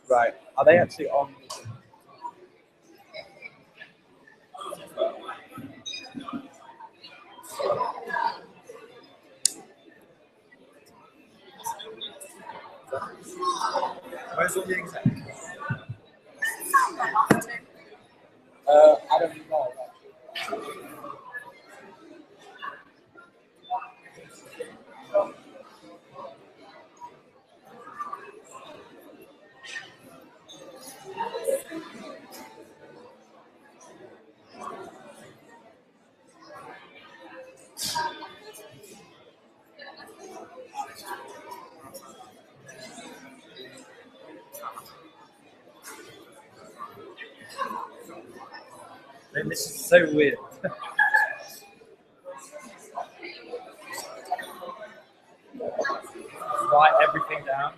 Right. Are they actually on? Where's all the execs? I don't know. Man, this is so weird. Write everything down.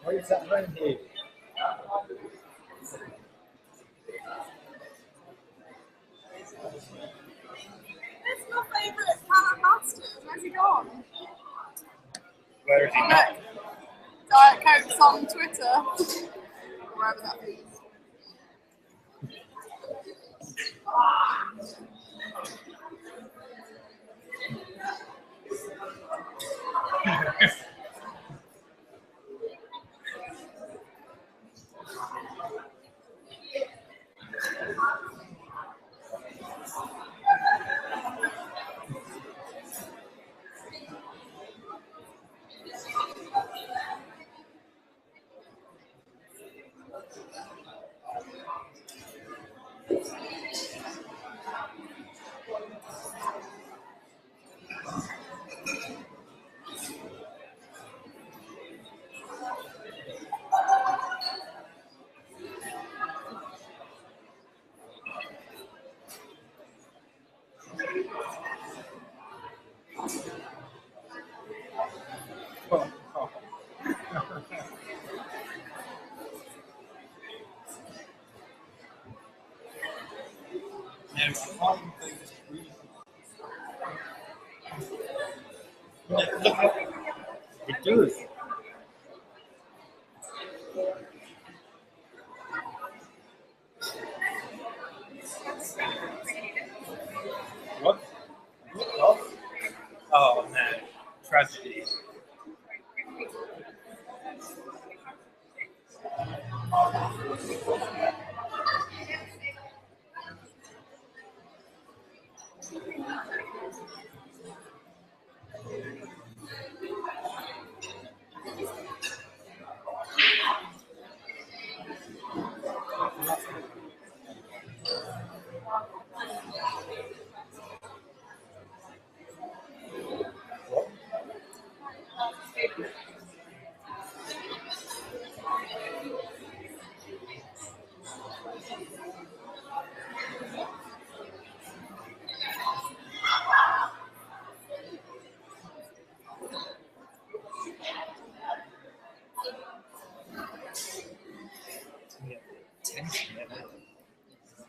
What is that around here? It's my favourite Callum Masters. Where's he gone? Where is he now? Diet Coke's on Twitter. Wherever that is. It does. What? What? Oh no. Tragedy.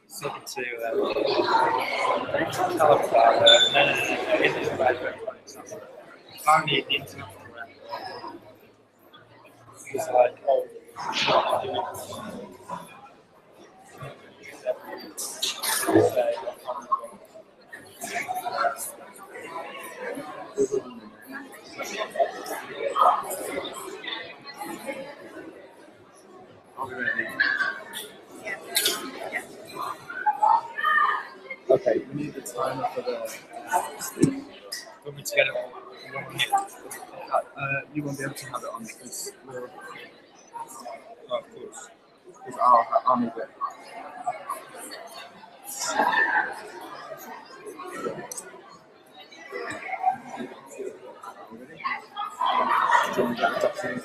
Something to Callum no, it is a bad word. Apparently the international brand is like, oh, okay, we need the timer for the. Want me to get it on? You won't be able to have it on because we'll. Oh, of course. Because I'll move it. Do you want to get the document?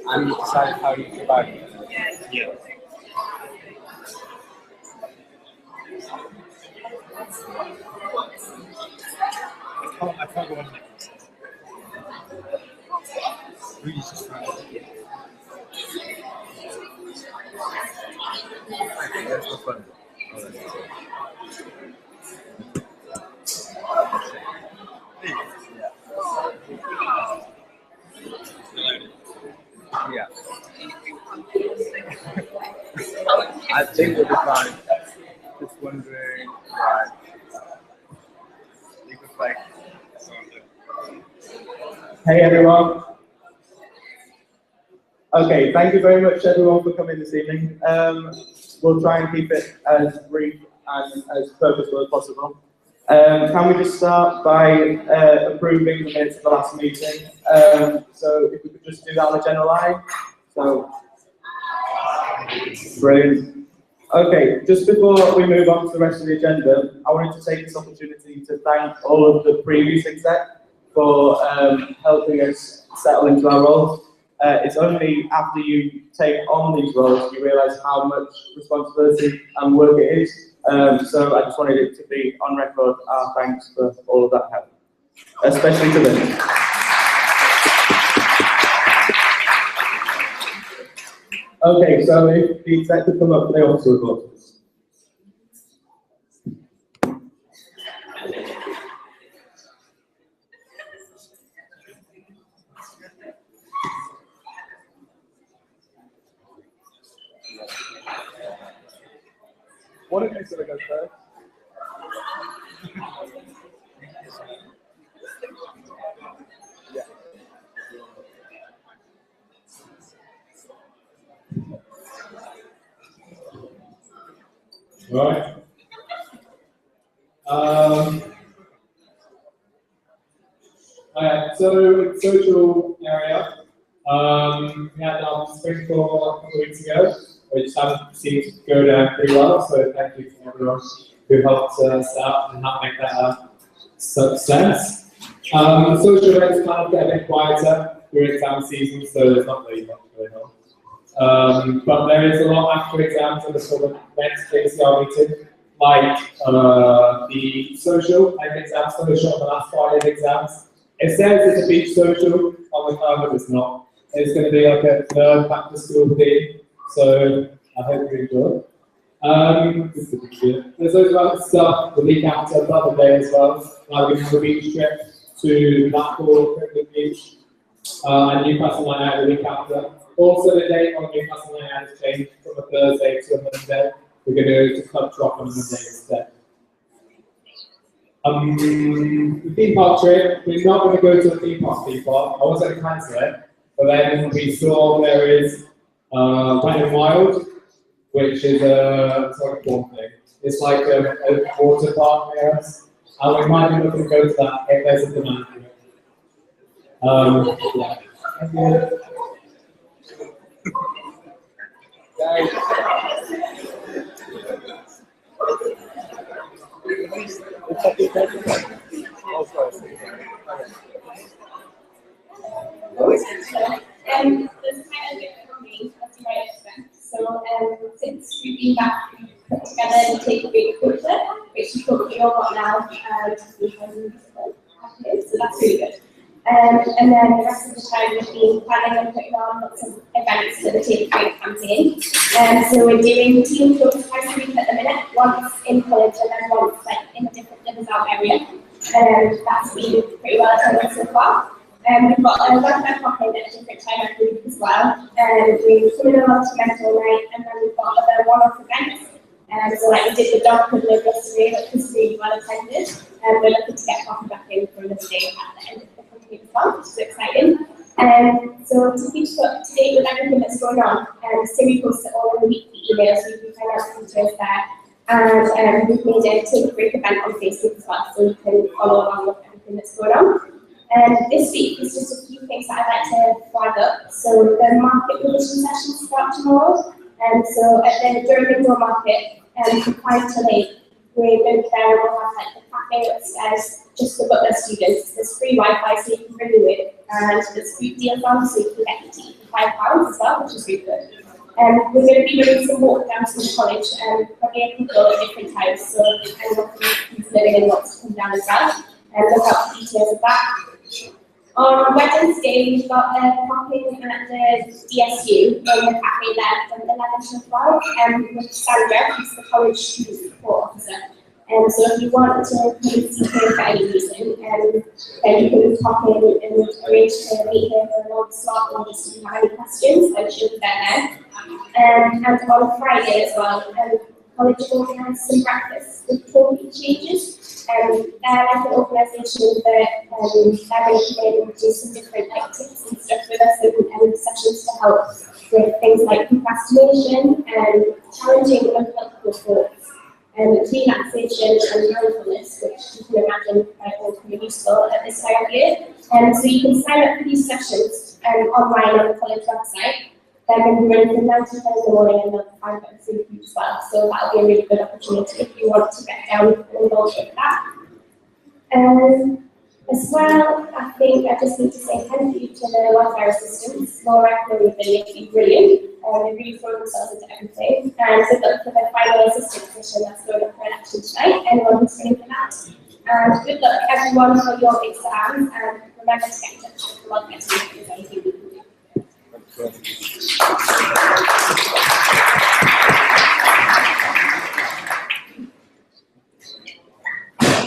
And you decide how you provide it? Yeah. I can't go on like this. Really just trying to get it. That's the fun. Yeah. I think we'll be fine. Just wondering, right? You could like. Hey everyone. Okay, thank you very much everyone for coming this evening. We'll try and keep it as brief and as purposeful as possible. Can we just start by approving the minutes of the last meeting? So if we could just do that on a general line. So, brilliant. Okay, just before we move on to the rest of the agenda, I wanted to take this opportunity to thank all of the previous exec for helping us settle into our roles. It's only after you take on these roles you realise how much responsibility and work it is. So I just wanted it to be on record our thanks for all of that help, especially to them. Okay, so if the exec could come up for the officer report. What did you say I first? Yeah. Right. So social area. We had our spring call a couple of weeks ago, which seemed to go down pretty well. So thank you to everyone who helped us out and help make that a success. Social events kind of get a bit quieter during exam season, so there's not really much going on. But there is a lot after exams and the sort of next JCR meeting, like the social, like exam social on the last Friday of exams. It says it's a beach social on the card, but it's not. It's going to be like a third back to school thing, so I hope you enjoy. There's loads of other stuff the week after, the other day as well. Like we have a beach trip to Blackpool, Cricket Beach, and Newcastle Night Out the week after. Also, the date on Newcastle Night Out has changed from a Thursday to a Monday. We're going to go to Club Trop on Monday instead. The theme park trip, we're not going to go to the theme park. I was going to cancel it, but then we saw there is Wet n Wild, which is a sort of one thing. It's like a water park near us, and we might be looking to go to that if there's a demand for it. Yeah. Thank you. This kind of different for me, as you might expect. So, since we've been back, we put together and take a big picture, which you probably all got now, so that's really good. And then the rest of the time we've been planning and putting on lots of events for the Take a Break campaign. So we're doing team talks twice a week at the minute, once in college and then once like in a different living out area. That's been pretty well attended so far. We've got a one-time pop-in at a different time every week as well. We're coming along to mental night, and then we've got other one-off events. So like we did the dog cuddler yesterday, which was really well attended. We're looking to get coffee back in from the day at the end of the company as well, which is exciting. So to keep up to date with everything that's going on, so we post it all in the weekly emails, so you can find out the details there. And we've made a Take a Break event on Facebook as well, so you can follow along with everything that's going on. This week is just a few things that I'd like to flag up. So the market revision sessions start tomorrow. So at the Durham Indoor Market, from 5 till 8, we're going to be there and we'll have like the cafe upstairs just for Butler students. There's free Wi-Fi so you can bring you in, and there's food deals on so you can get your tea for £5 as well, which is really good. We're going to be running some walk down to the college, probably a couple at different times, so anyone who's living in wants to come down as well. Look out for details of that. On Wednesday, we've got a popping at the DSU in the cafe there from 11 to 12 with Sandra, who's the college student support officer. So if you want to come see her for any reason, then you can pop in and arrange to meet her for a long slot or just if you have any questions, then she'll be there. And on Friday as well, college will organise some breakfast with total changes. They're like an organisation that they're going to come in and do some different tips and stuff with us and sessions to help with things like procrastination and challenging uncomfortable thoughts and relaxation and mindfulness, which you can imagine is pretty useful at this time of year. So you can sign up for these sessions online on the college website. They're going to be running from 9 to 10 in the morning and they'll find out food for you as well. So that'll be a really good opportunity if you want to get down and involved with that. As well, I think I just need to say thank you to the welfare assistants. Laura and Billy have been brilliant. They really throw themselves into everything. And good luck for the final assistant position that's going up for election tonight. Anyone who's running for that. And good luck everyone for your exams. And remember to get in touch with the welfare team if there's anything we can do.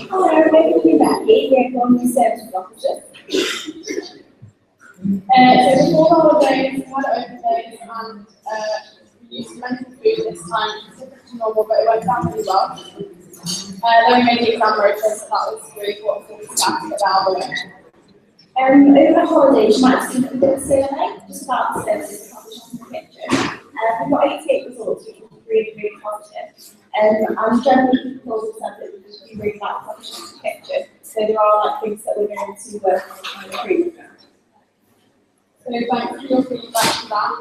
Hello, welcome to Becky. We're Economy Services Officer. So before the holidays, we had open days and we used mental food this time. It's different to normal, but it went down really well. Then we made the exam rotor, so that was really cool for the staff to get out of the way. Over the holidays, you might have seen a bit of survey just about the services published in the picture. We've got 88 results, which is really, really positive. I'm generally people themselves that we really like publishing the picture. So there are like things that we're going to work on and improve. So thanks for your feedback for that.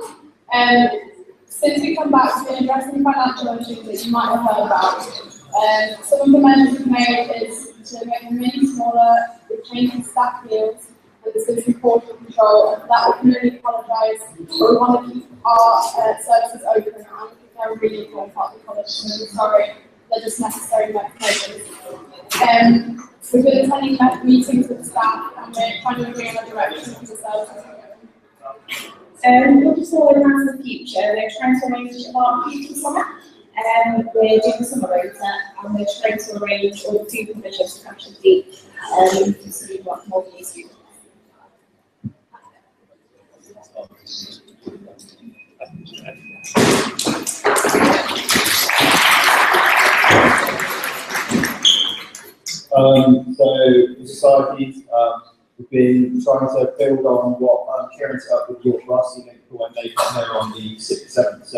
Since we come back to addressing financial issues that you might have heard about, some of the measures we've made is to make them really smaller, with changing staff fields, and there's going to be portal control, and for that we can really apologise, but we want to keep our services open, and I think they're a really important part of the college, so we're sorry, they're just necessary measures. We've been attending meetings with staff, and we're trying to agree on a direction for the services. We'll just organise the future. We're trying to arrange our future summer. We're doing the summer rota and we're trying to arrange all the food provisions to actually to see what more we do. So the societies, we've been trying to build on what Kieran set up with York last evening for when they come here on the 6th, 7th. So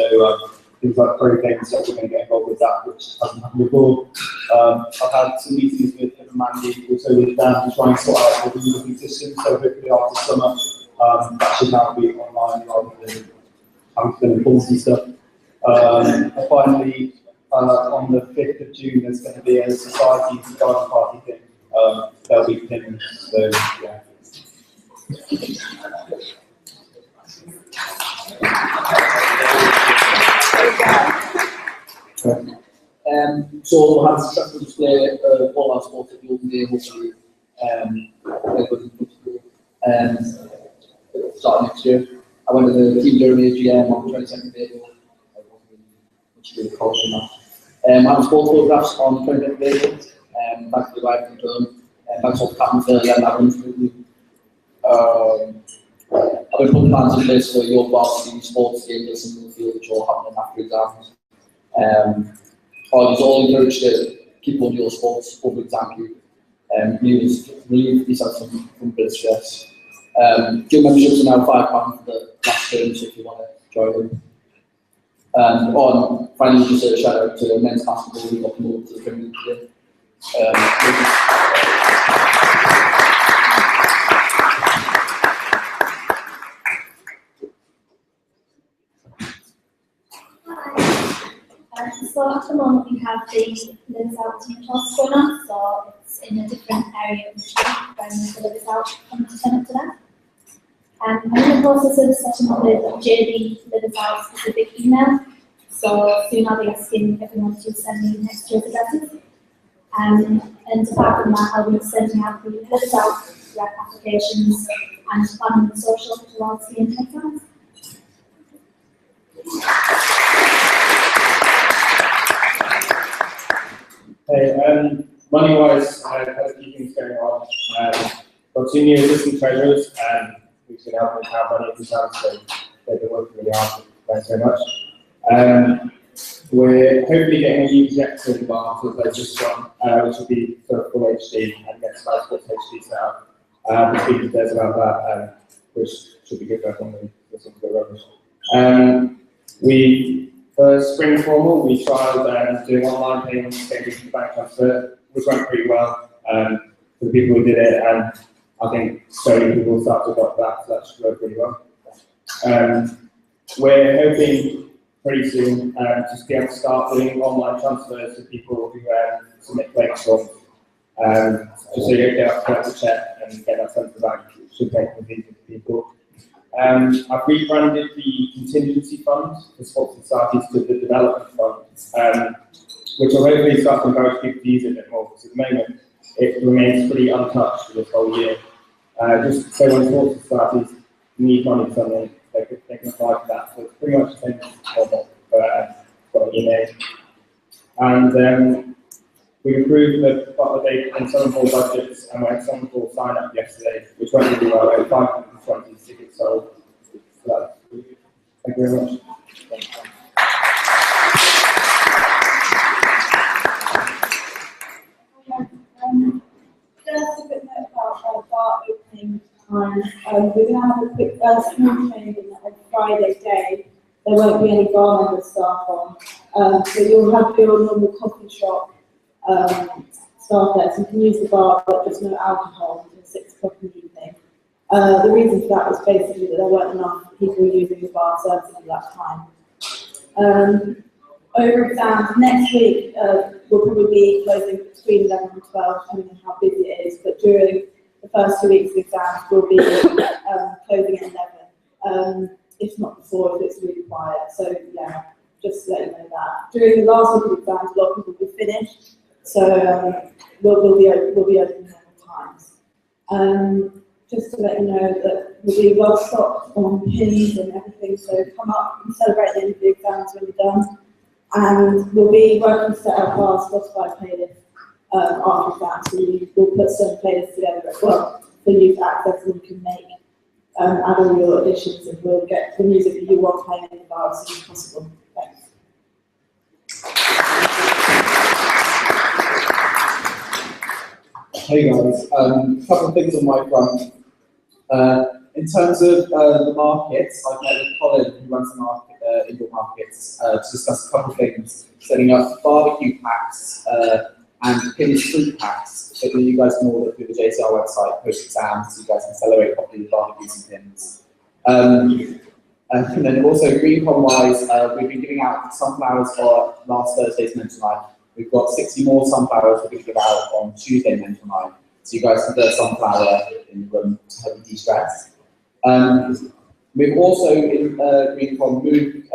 things like pro game and stuff, we're going to get involved with that, which hasn't happened before. I've had some meetings with him and Mandy, also with Dan, to try and sort out the new system. So hopefully after summer, that should now be online rather than having to fill in forms and stuff. And finally, on the 5th of June, there's going to be a society garden party thing. There'll be pins, so yeah. So we'll have a structural display of all our sports that you'll be able to start next year. I went to the Team Jeremy AGM on 22nd of April. I wasn't really much to do with college and that. I have sports photographs on 25th of April. Back to the right and turn. Thanks all the captains there, yeah, that runs through. I've been putting plans in place for your varsity sports games in the field, which all happening after exams. I was all encouraged to keep on your sports over exam period. Relieve yourself from bit of stress. Gym memberships are now £5 for the last term, so if you want to join them. Finally, just a shout out to men's basketball, we got promoted to the Premier League. So at the moment we have the Lives Out team talks going on, so it's in a different area of the street when the Lives Out come to turn up to that. I'm in the process of setting up with JD Lives Out specific email, so soon I'll be asking everyone to send me next year's addresses. And apart from that, I'll be sending out the Lives Out web applications, and planning and social towards the exams. Hey, money-wise, I have a few things going on. Got 2 new assistant treasurers, and we've been helping them have money every time, so they've been working really hard. Thanks very much. We're hopefully getting a new projector in the bar for this one, which will be sort of full HD and get Sky Sports HD set up. We're speaking to Des about that, which should be good for everyone. This one's a bit rubbish. For spring formal, we tried doing online payments, getting bank transfer, which went pretty well for the people who did it, and I think so many people started to adopt that, so that should work pretty well. We're hoping pretty soon to be able to start doing online transfers to people who submit claims forms, just so you get up to check and get that sent to the bank. It should make it easier for people. I've rebranded the contingency fund for sports societies to the development fund, which will hopefully start to encourage people to use it a bit more, because at the moment it remains pretty untouched for this whole year. Just so when sports societies need money for something, they can apply for that. So it's pretty much the same as normal for email. And we improved the butler date in some of our budgets, and we had some full sign up yesterday, which went really well. Over 520 tickets sold. So that's really good. Thank you very much. Just a bit more about our bar opening times. We're going to have a quick small change on Friday day. There won't be any bar member staff on. So you'll have your normal coffee shop staff there, so you can use the bar, but just no alcohol until 6 o'clock in the evening. The reason for that was basically that there weren't enough people using the bar services at that time. Over exams, next week we'll probably be closing between 11 and 12, depending on how busy it is, but during the first 2 weeks of exams we'll be closing at 11, if not before, if it's really quiet. So yeah, just to let you know that. During the last week of exams, a lot of people will be finished, so we'll be open normal times. Just to let you know that we'll be well stocked on pins and everything, so come up and celebrate the end of the exams when you're done. And we'll be working to set up our Spotify playlist after that, so we'll put some playlists together as well for you to access, and you can make add all your additions, and we'll get the music that you want playing in the bar as soon as possible. Thanks. Hey guys, a couple of things on my front. In terms of the markets, I've met with Colin, who runs the market, indoor markets, to discuss a couple of things, setting up barbecue packs and pinned fruit packs, so that you guys can order through the JCR website post-exam, so you guys can celebrate properly with barbecues and pins. And then also green-com-wise, we've been giving out sunflowers for last Thursday's mental night. We've got 60 more sunflowers we're going to give out on Tuesday mental night, so you guys can get a sunflower in the room to help you de-stress. We've also in green-com moved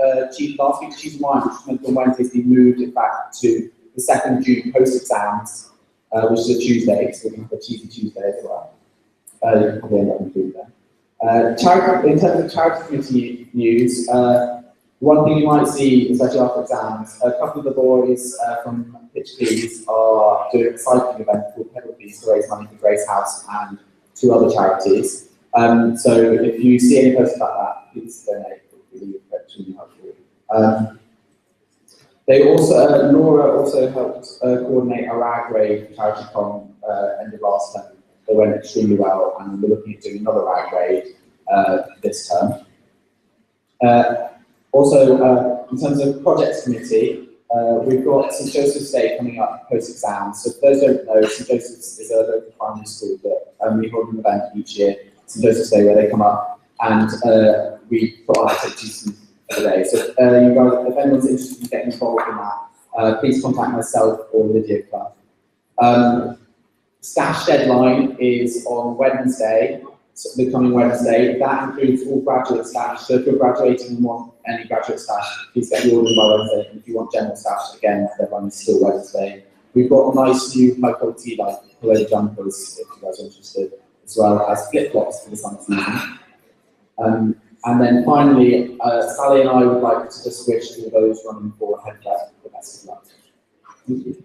last week Cheese and Wine, which was meant on Wednesday, to be moved back to the 2nd June post-exams, which is a Tuesday, so we're going to have a Cheesy Tuesday as well. You can probably end up including that. In terms of charity committee news, one thing you might see, especially after exams, a couple of the boys from Pitchkeys are doing a cycling event called Pedal Fees to raise money for Grace House and 2 other charities. So if you see any posts about that, please donate. It would be really helpful. They also, Laura also helped coordinate a rag raid charity con end of last term. They went extremely well, and we're looking at doing another rag raid this term. Also, in terms of projects committee, we've got St Joseph's Day coming up post-exams. So for those who don't know, St Joseph's is a local primary school that we hold an event each year, St Joseph's Day, where they come up and we put on activities for the day. So you guys, if anyone's interested in getting involved in that, please contact myself or Lydia Clough. Stash deadline is on Wednesday, so the coming Wednesday. That includes all graduate stash. So if you're graduating and want any graduate stash, please get your order by Wednesday. And if you want general stash, again, the deadline is still Wednesday. We've got nice new high quality like polo jumpers if you guys are interested. as well as flip-flops for the summer season. And then finally, Sally and I would like to just wish all those running for headlet the best of luck. Thank you.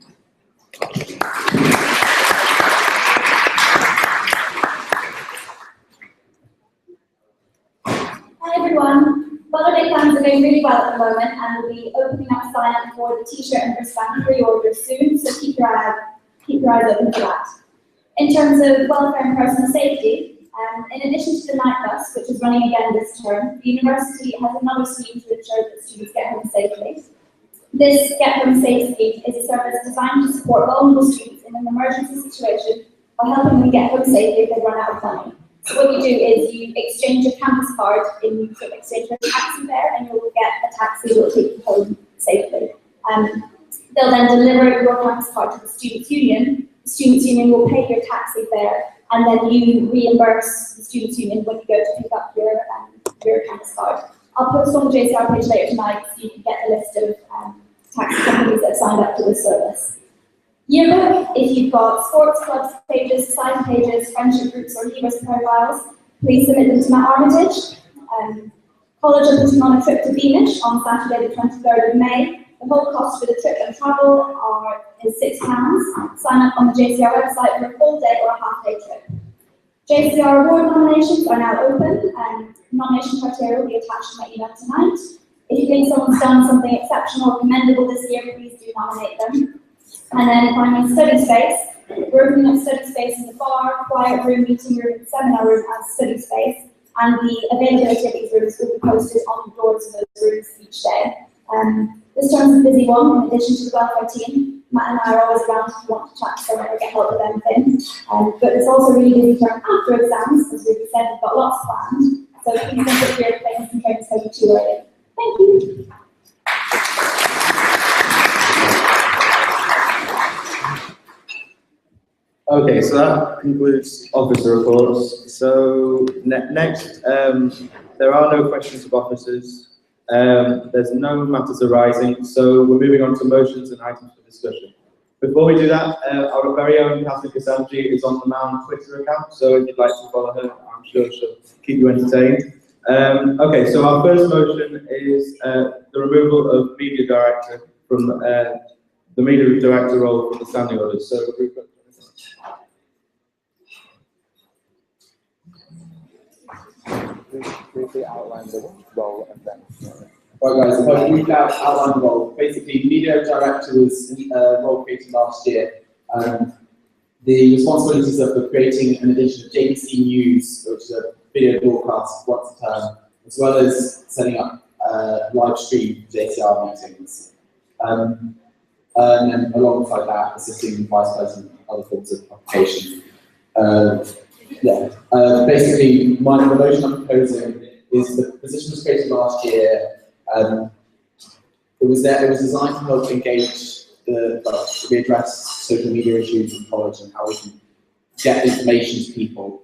Hi everyone. Holiday plans are going really well at the moment, and we'll be opening up sign up for the t-shirt and wristband pre-order soon, so keep your eyes open for that. In terms of welfare and personal safety, in addition to the night bus, which is running again this term, the university has another scheme to ensure that students get home safely. This Get Home Safe scheme is a service designed to support vulnerable students in an emergency situation by helping them get home safely if they run out of money. So what you do is you exchange your campus card in exchange for a taxi fare, and you'll get a taxi that will take you home safely. They'll then deliver your campus card to the Students' Union. The Students' Union will pay your taxi fare, and then you reimburse the Students' Union when you go to pick up your campus card. I'll post on the JCR page later tonight so you can get a list of taxi companies that have signed up to this service. Yearbook, if you've got sports clubs pages, society pages, friendship groups, or leavers profiles, please submit them to Matt Armitage. College are putting on a trip to Beamish on Saturday the 23rd of May. The whole cost for the trip and travel is £6. Sign up on the JCR website for a full day or a half-day trip. JCR award nominations are now open, and nomination criteria will be attached to my email tonight. If you think someone's done something exceptional or commendable this year, please do nominate them. And then finally, study space. We're opening up study space in the bar, quiet room, meeting room, and seminar room as study space. And the availability of these rooms will be posted on the doors of those rooms each day. This term's a busy one, in addition to the welfare team. Matt and I are always around if you want to chat to someone or get help with anything. But it's also a really busy term after exams, as Ruby said, we've got lots planned. So please don't put your planes and trains home too early. Thank you. Okay, so that concludes officer reports. So next, there are no questions of officers. There's no matters arising, so we're moving on to motions and items for discussion. Before we do that, our very own Catherine Casanji is on the Mound Twitter account, so if you'd like to follow her, I'm sure she'll keep you entertained. Okay, so our first motion is the removal of media director from the media director role from the standing orders. So, briefly outline the role and then. Right guys, if I briefly outline the role, basically media director was a role created last year. The responsibilities are for creating an edition of JCR News, which is a video broadcast once a term, as well as setting up live stream JCR meetings. And then alongside that, assisting the vice president in other forms of application. Basically, the motion I'm proposing is the position was created last year. It was designed to help engage we address social media issues in college and how we can get information to people.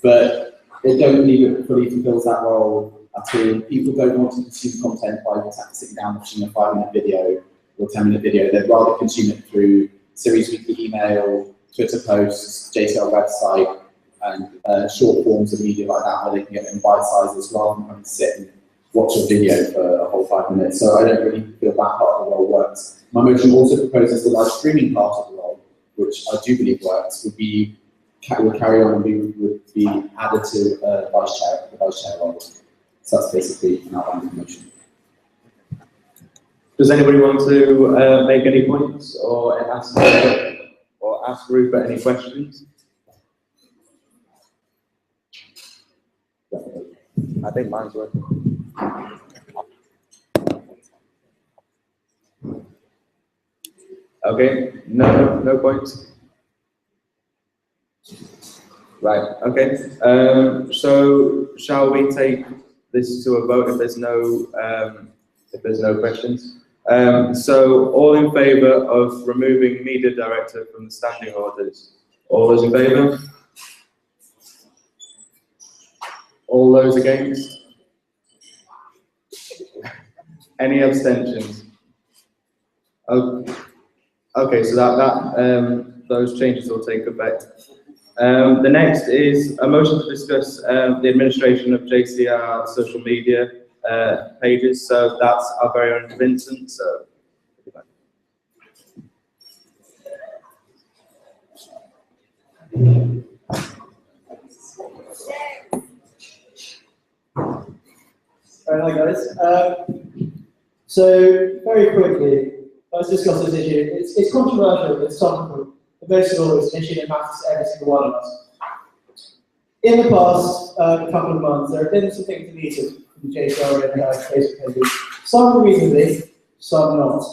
But they don't believe it fully fulfills that role at all. People don't want to consume content by sitting down watching a 5-minute video or 10-minute video. They'd rather consume it through series weekly email, Twitter posts, JCR website, and short forms of media like that, where they can get in bite sizes rather than having to sit and watch a video for a whole 5 minutes. So I don't really feel that part of the role works. My motion also proposes the live streaming part of the role, which I do believe works, would carry on and would be added to the vice chair role. So that's basically an outline of the motion. Does anybody want to make any points or ask Rupert any questions? I think mine's working. Okay, no points. Right. Okay. So shall we take this to a vote if there's no questions? So all in favour of removing media director from the standing orders? All those in favour? All those against? Any abstentions? Okay, so those changes will take effect The next is a motion to discuss the administration of JCR social media pages. So that's our very own Vincent. So. Hi guys. So very quickly, let's discuss this issue. It's controversial, it's topical, but most of all, it's an issue that matters to every single one of us. In the past couple of months, there have been some things deleted from the JCR and Facebook pages. Some reasonably, some not.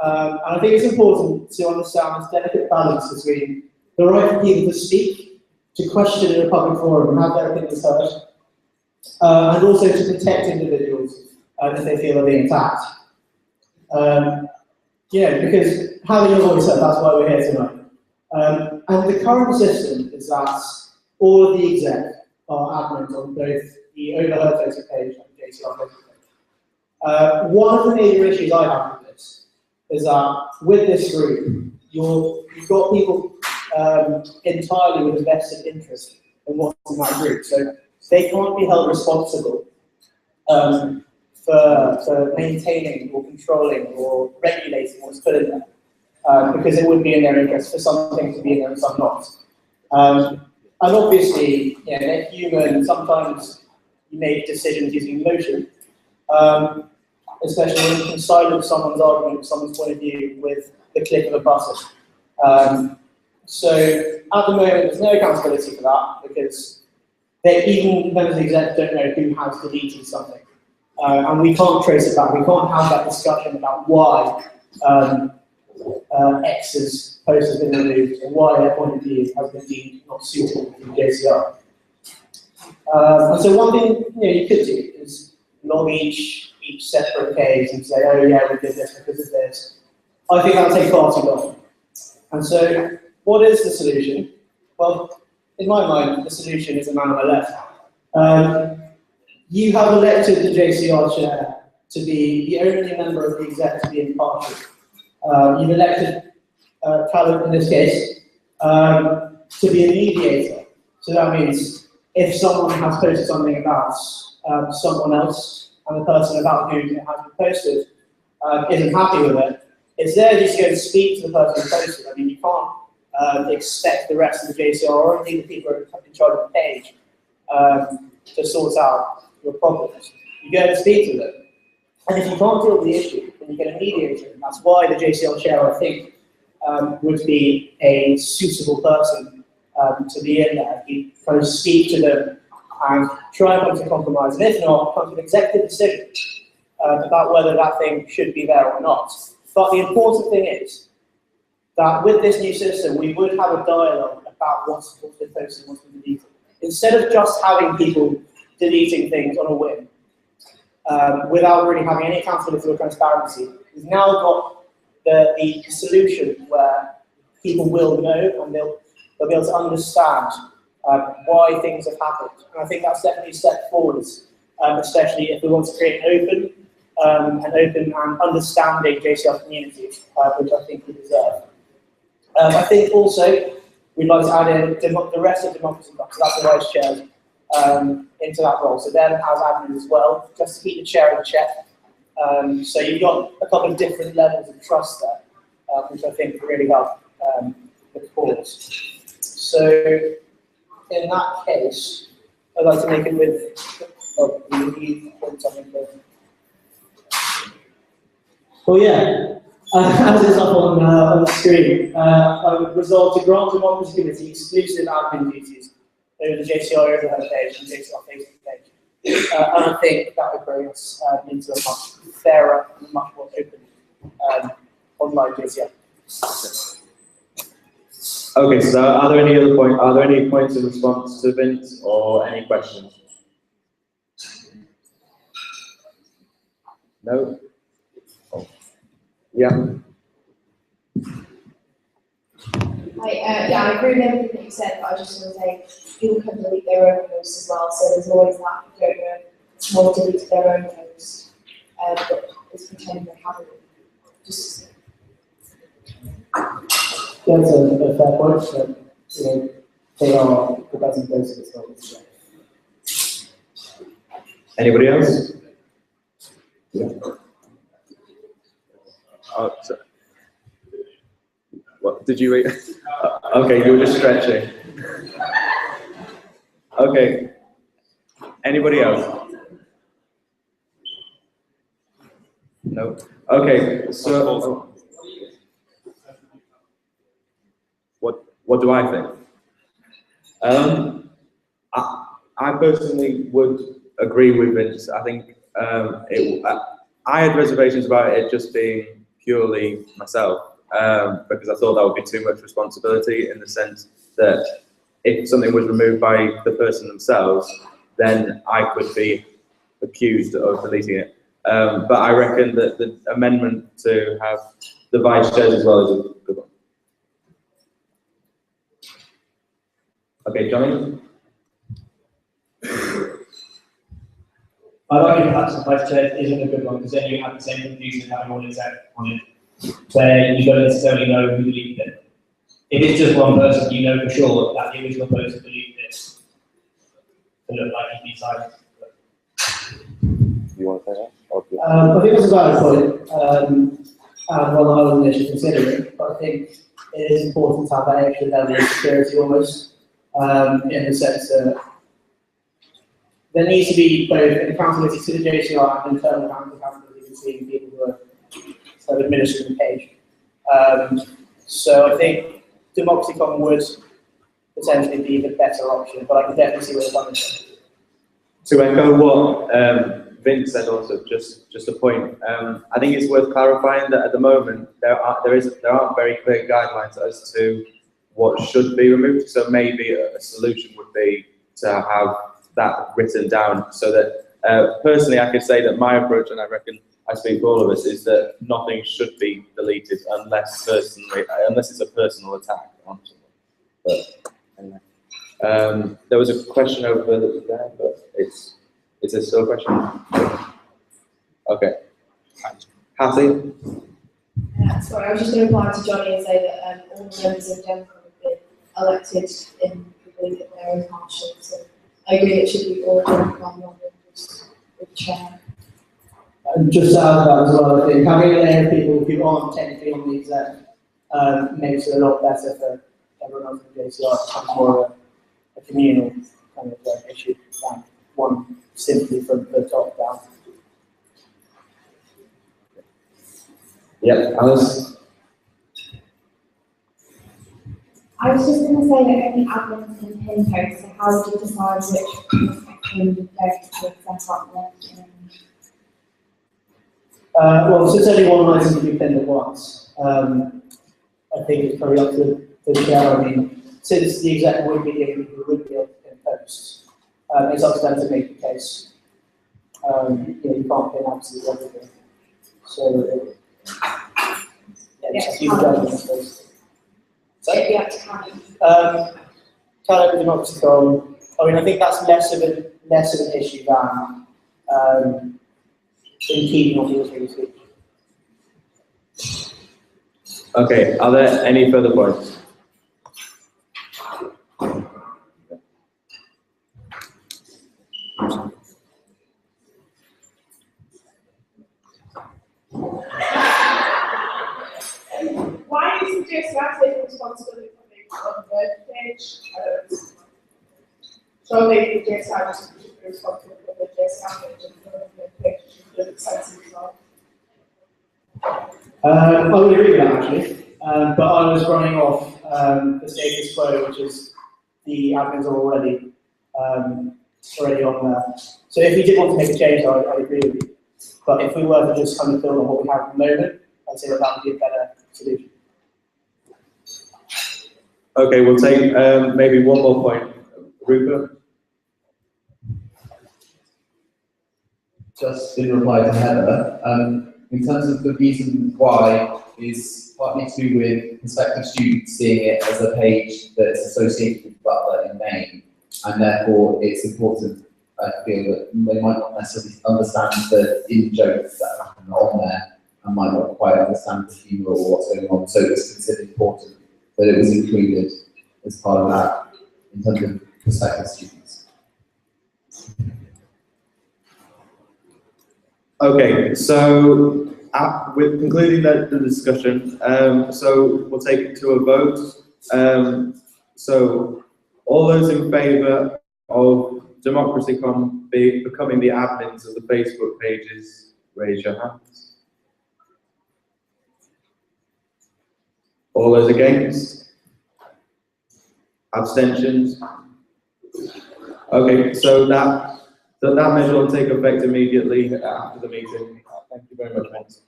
And I think it's important to understand this delicate balance between the right for people to speak, to question in a public forum and have their opinions heard, and also to protect individuals if they feel they're being attacked. Because having your voice heard, that's why we're here tonight. And the current system is that all of the exec are admins on both the overheard Facebook page and the JCR Facebook page. One of the major issues I have with this is that with this group, you've got people entirely with a vested interest in what's in that group. So they can't be held responsible for maintaining or controlling or regulating what's put in there, because it would be in their interest for something to be in there and some not. And obviously, they're human. Sometimes you make decisions using emotion, especially when you can silence someone's argument, someone's point of view with the click of a button. So at the moment, there's no accountability for that because even members of the exec don't know who has deleted something. And we can't trace it back. We can't have that discussion about why X's post has been removed and why their point of view has been deemed not suitable for JCR. And so one thing you could do is log each separate case and say, oh yeah, we did this because of this. I think that would take far too long. And so what is the solution? Well, in my mind, the solution is a man on my left. You have elected the JCR chair to be the only member of the exec to be impartial. You've elected Callum, in this case, to be a mediator. So that means if someone has posted something about someone else and the person about whom it has been posted isn't happy with it, it's there just to go and speak to the person who posted. I mean, you can't expect the rest of the JCR or indeed the people who are in charge of the page to sort out your problems. You go and speak to them. And if you can't deal with the issue, then you get a mediator. And that's why the JCR chair, I think, would be a suitable person to be in there. You kind of speak to them and try and come to a compromise. And if not, come to an executive decision about whether that thing should be there or not. But the important thing is that with this new system, we would have a dialogue about what's been posted and what's been deleted. Instead of just having people deleting things on a whim, without really having any accountability or transparency, we've now got the solution where people will know and they'll be able to understand why things have happened. And I think that's definitely a step forwards, especially if we want to create an open and understanding JCR community, which I think we deserve. I think also we'd like to add in the rest of democracy, so that's the vice chairs, into that role. So them as admins as well, just to keep the chair in check. So you've got a couple of different levels of trust there, which I think will really help the cause. So in that case, I'd like to make it with something there. Well, yeah, as is up on the screen, I would resolve to grant the Democracy Committee exclusive admin duties over the JCR overhead page and JCR Facebook page. And I think that would bring us into a much fairer and much more open online JCR. Okay, so are there any other points? Are there any points of response to Vince or any questions? No? Oh. Yeah. I agree with everything that you said, but I just want to say people can delete their own posts as well, so there's always that. You don't know, someone deleted their own post, but it's pretending they haven't. That's a fair point. So, they are the best and best of the stories. Anybody else? Yeah. Oh, sorry. What did you read? Okay, you were just stretching. Okay. Anybody else? No. Okay. So, what do I think? I personally would agree with Vince. I think I had reservations about it just being purely myself, because I thought that would be too much responsibility, in the sense that if something was removed by the person themselves, then I could be accused of deleting it. But I reckon that the amendment to have the vice chairs as well is a good one. Okay, Johnny? I like it perhaps the vice chair isn't a good one, because then you have the same confusion having all exec on it, where you don't necessarily know who deleted it. If it's just one person, you know for sure that the original person deleted it. It look like he decided. You want to say that? Okay. I think it's a valid point, and one I wasn't actually considering, but I think it is important to have that extra level of security almost, in the sense that there needs to be both an accountability to the JCR and internal accountability between people who are sort of administering the page. So I think Democracy Common would potentially be the better option, but I can definitely see where they're coming from. To echo what Vince said also, just a point. I think it's worth clarifying that at the moment there aren't very clear guidelines as to what should be removed. So maybe a solution would be to have that written down, so that personally I could say that my approach, and I reckon I speak for all of us, is that nothing should be deleted unless it's a personal attack on someone. But anyway, there was a question over there, but is there still a question? Okay, Hattie. Sorry, I was just going to reply to Johnny and say that all the members of GEMCO have been elected in their own partnership. So I agree it should be all GEMCO, not just the chair. And just to add that as well, I think having a layer of people who aren't technically on the exec makes it a lot better for everyone else in the JCR. It becomes more a communal kind of issue than one simply from the top down. Yeah, Alice. I was just going to say that every admin can pin posts, so how do you decide which section you go to set up with? Well, since only one item can be pinned at once, I think it's probably up to the chair. I mean, since the exec would be the only people who would be able to pin posts, it's up to them to make the case. You can't pin absolutely everything. So, it's huge judgment, I suppose. Kind of Democracy Common. I mean, I think that's less of an issue than in keeping on the free speech. Okay, are there any further points? Why is the JCR taking responsibility for being on the web page? So maybe the JCR just should be responsible for the JCR page and for the web page, does it sense as well? I would agree with that actually, but I was running off the status quo, which is the admins are already on there. So if we did want to make a change, I'd agree with you. But if we were to just kind of build on what we have at the moment, I'd say that would be a better solution. Okay, we'll take maybe one more point. Rupert? Just in reply to Heather, in terms of the reason why is partly to do with prospective students seeing it as a page that's associated with Butler in name, and therefore it's important, I feel, that they might not necessarily understand the in-jokes that happen on there, and might not quite understand the humour or what's going on, so it's considered important that it was included as part of that in terms of prospective students. Okay, so with concluding the discussion, so we'll take it to a vote. So all those in favour of Democracy becoming the admins of the Facebook pages, raise your hands. All those against? Abstentions? Okay, so that measure will take effect immediately after the meeting. Thank you very much, Vince.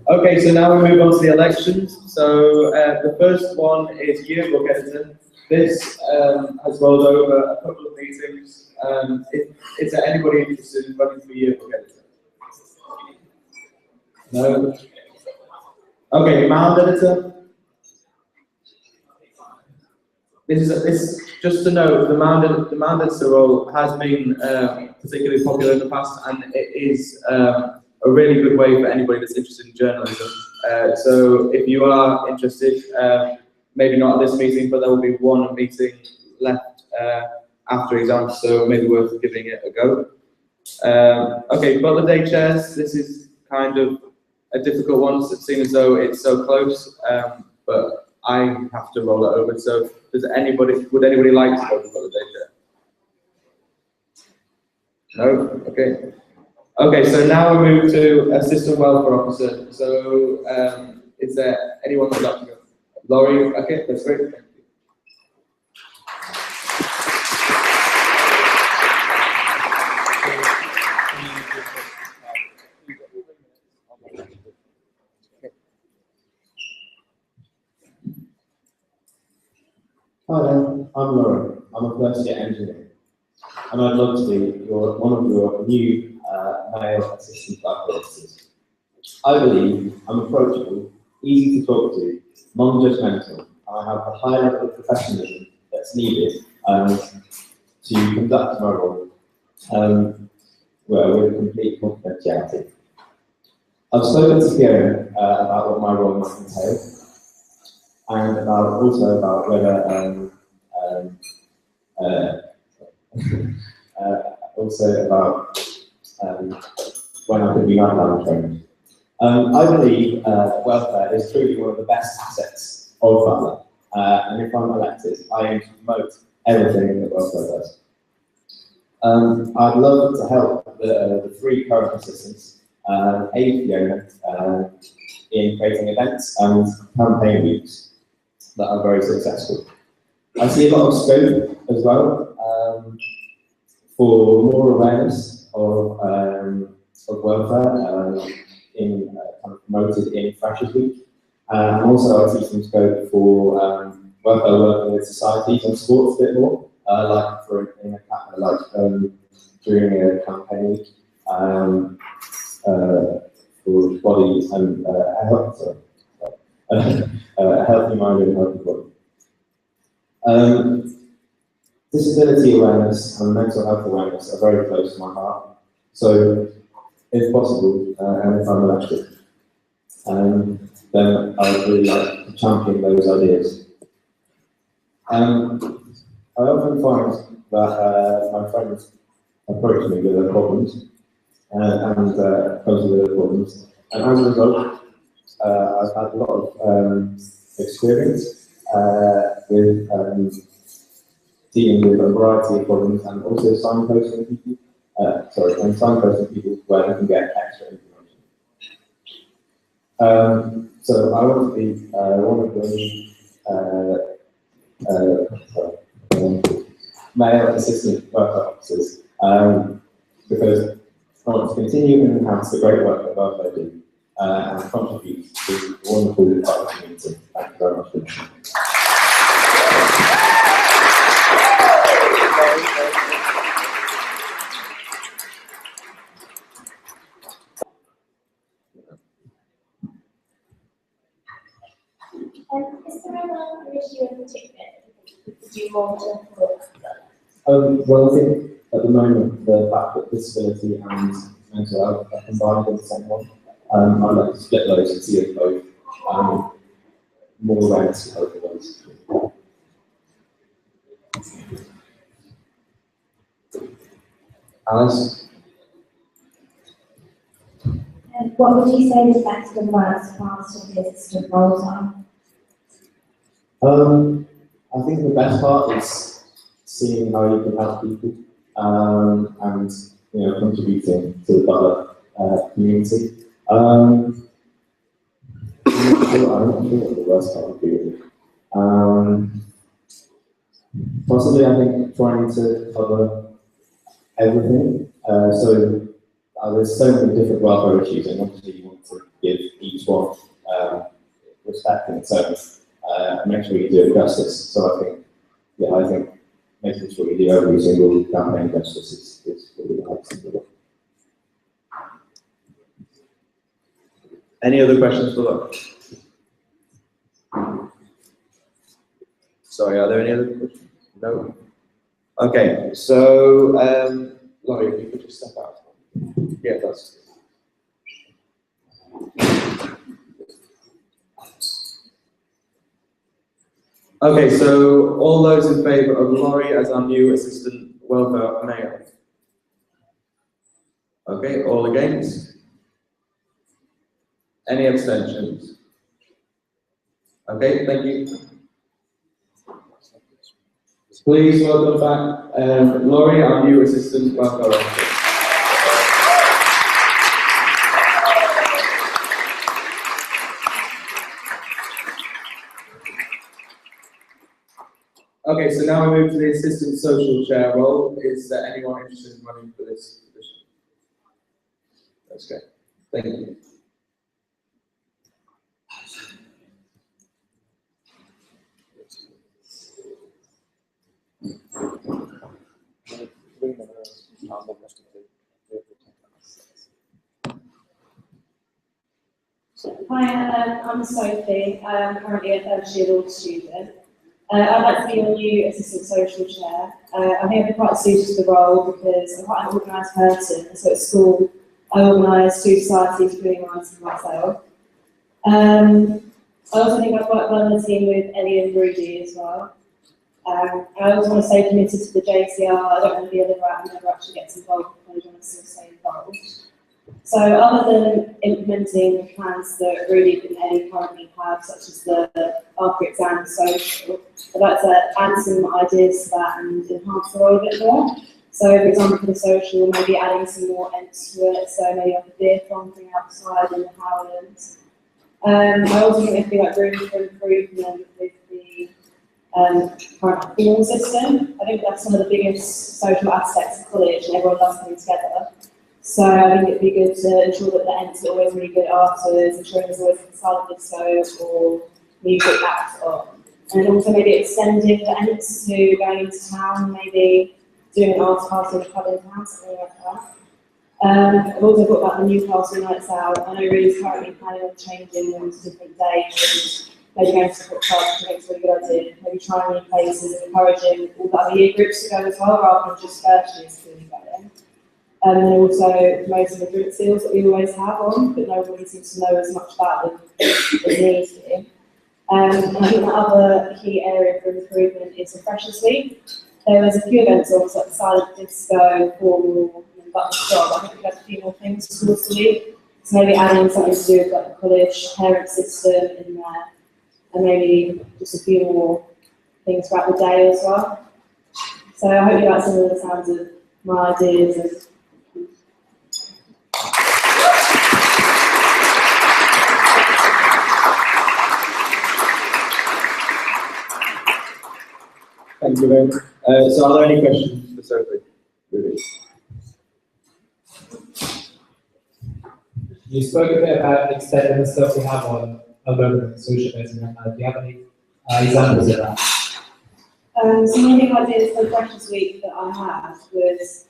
Okay, so now we move on to the elections. So the first one is yearbook editor. This has rolled over a couple of meetings. Is there anybody interested in running for yearbook editor? No? Okay, mound editor. This just to note, the mound editor role has been particularly popular in the past, and it is a really good way for anybody that's interested in journalism. So if you are interested, maybe not at this meeting, but there will be one meeting left after exams, so maybe worth giving it a go. Okay, Butler Day chairs. This is kind of a difficult one, seeing as though it's so close, but I have to roll it over. So would anybody like to go to Butler Day chair? No? Okay. Okay, so now we move to Assistant Welfare Officer. So is there anyone who'd like to go? Laurie, okay, that's great. Thank you. Hi there, I'm Laurie. I'm a first year engineer, and I'd love to be one of your new male assistant welfare officers. I believe I'm approachable, easy to talk to, non-judgmental, and I have a high level of professionalism that's needed to conduct my role with complete confidentiality. I've spoken to Fiona about what my role might entail, and also about whether when I could be outbound trained. I believe welfare is truly one of the best assets of Butler, and if I'm elected, I aim to promote everything that welfare does. I'd love to help the three current assistants aid Fiona in creating events and campaign weeks that are very successful. I see a lot of scope as well for more awareness of welfare kind of promoted in Freshers Week, and also I see some scope for welfare working with societies and sports a bit more, during a campaign week for body and health. A healthy mind and a healthy body. Disability awareness and mental health awareness are very close to my heart. So, if possible, and if I'm elected, then I would really like to champion those ideas. I often find that my friends approach me with their problems and come to their problems, and as a result, I've had a lot of experience with dealing with a variety of problems, and also signposting people. Signposting people where they can get extra information. So I want to be one of the male assistant welfare officers because I want to continue and enhance the great work that welfare do and contribute to the wonderful part of the community. Thank you very much for listening. Is there an issue in particular that you want to look at? Well, I think at the moment the fact that disability and mental health are combined in the same one I'd like to split those and see them both. More awareness of both of those. Alice? And what would you say the best and worst parts of the assistant roles are? I think the best part is seeing how you can help people and contributing to the better community. I'm not sure what the worst part would be. Possibly, I think trying to cover everything. So there's so many different welfare issues, and obviously you want to give each one respect in its own. Make sure you do it justice. So I think making sure you do every single campaign justice is really the hardest thing to do. Any other questions for Laura? Sorry, are there any other questions? No? Okay, so, Laurie, if you could just step out. Yeah, that's. Okay, so all those in favour of Laurie as our new Assistant Welfare Mayor? Okay, all against? Any abstentions? Okay, thank you. Please welcome back Laurie, our new Assistant Welfare Officer. Okay, so now we move to the Assistant Social Chair role. Is there anyone interested in running for this position? That's great. Thank you. Hi, I'm Sophie. I'm currently a third-year law student. I'd like to be your new Assistant Social Chair. I think I'd be quite suited to the role because I'm quite an organised person. So at school, I organise two societies, including one for myself. I also think I've worked well in the team with Ellie and Rudy as well. I also want to stay committed to the JCR. I don't want to be a liver out and never actually gets involved. I want to still stay involved. So other than implementing the plans that Rudy and Ellie currently have, such as the after exam social, I'd like to add some ideas to that and enhance the role a bit more. So for example, for the social, maybe adding some more ents to it, so maybe like a beer thing outside in the Howlands. I also think there'd be like room for improvement with the current form system. I think that's one of the biggest social aspects of college, and everyone loves coming together. So I think it'd be good to ensure that the ents are always really good afterwards, ensuring there's always a silent disco or music act on. And also maybe extending the ents to going into town, maybe doing an art party in a pub in town, something like that. I've also thought about the Newcastle nights out. I know Rudy's currently planning on changing them to different days, maybe going to different clubs, which I think is a really good idea. Maybe trying new places and encouraging all the other year groups to go as well, rather than just first years to really go in. And then also promoting the drink seals that we always have on, but nobody seems to know as much about them as needs to. And I think the other key area for improvement is the Freshers Week. There was a few events also, like silent disco, formal, and button job. I think we have a few more things towards the week. So maybe adding something to do with like the college parent system in there, and maybe just a few more things throughout the day as well. So I hope you like some of the sounds of my ideas. Thank you very much. So are there any questions for Sophie? Rudy? You spoke a bit about extending the stuff we have on the social media. Do you have any examples of that? Some of the ideas for Freshers Week that I had was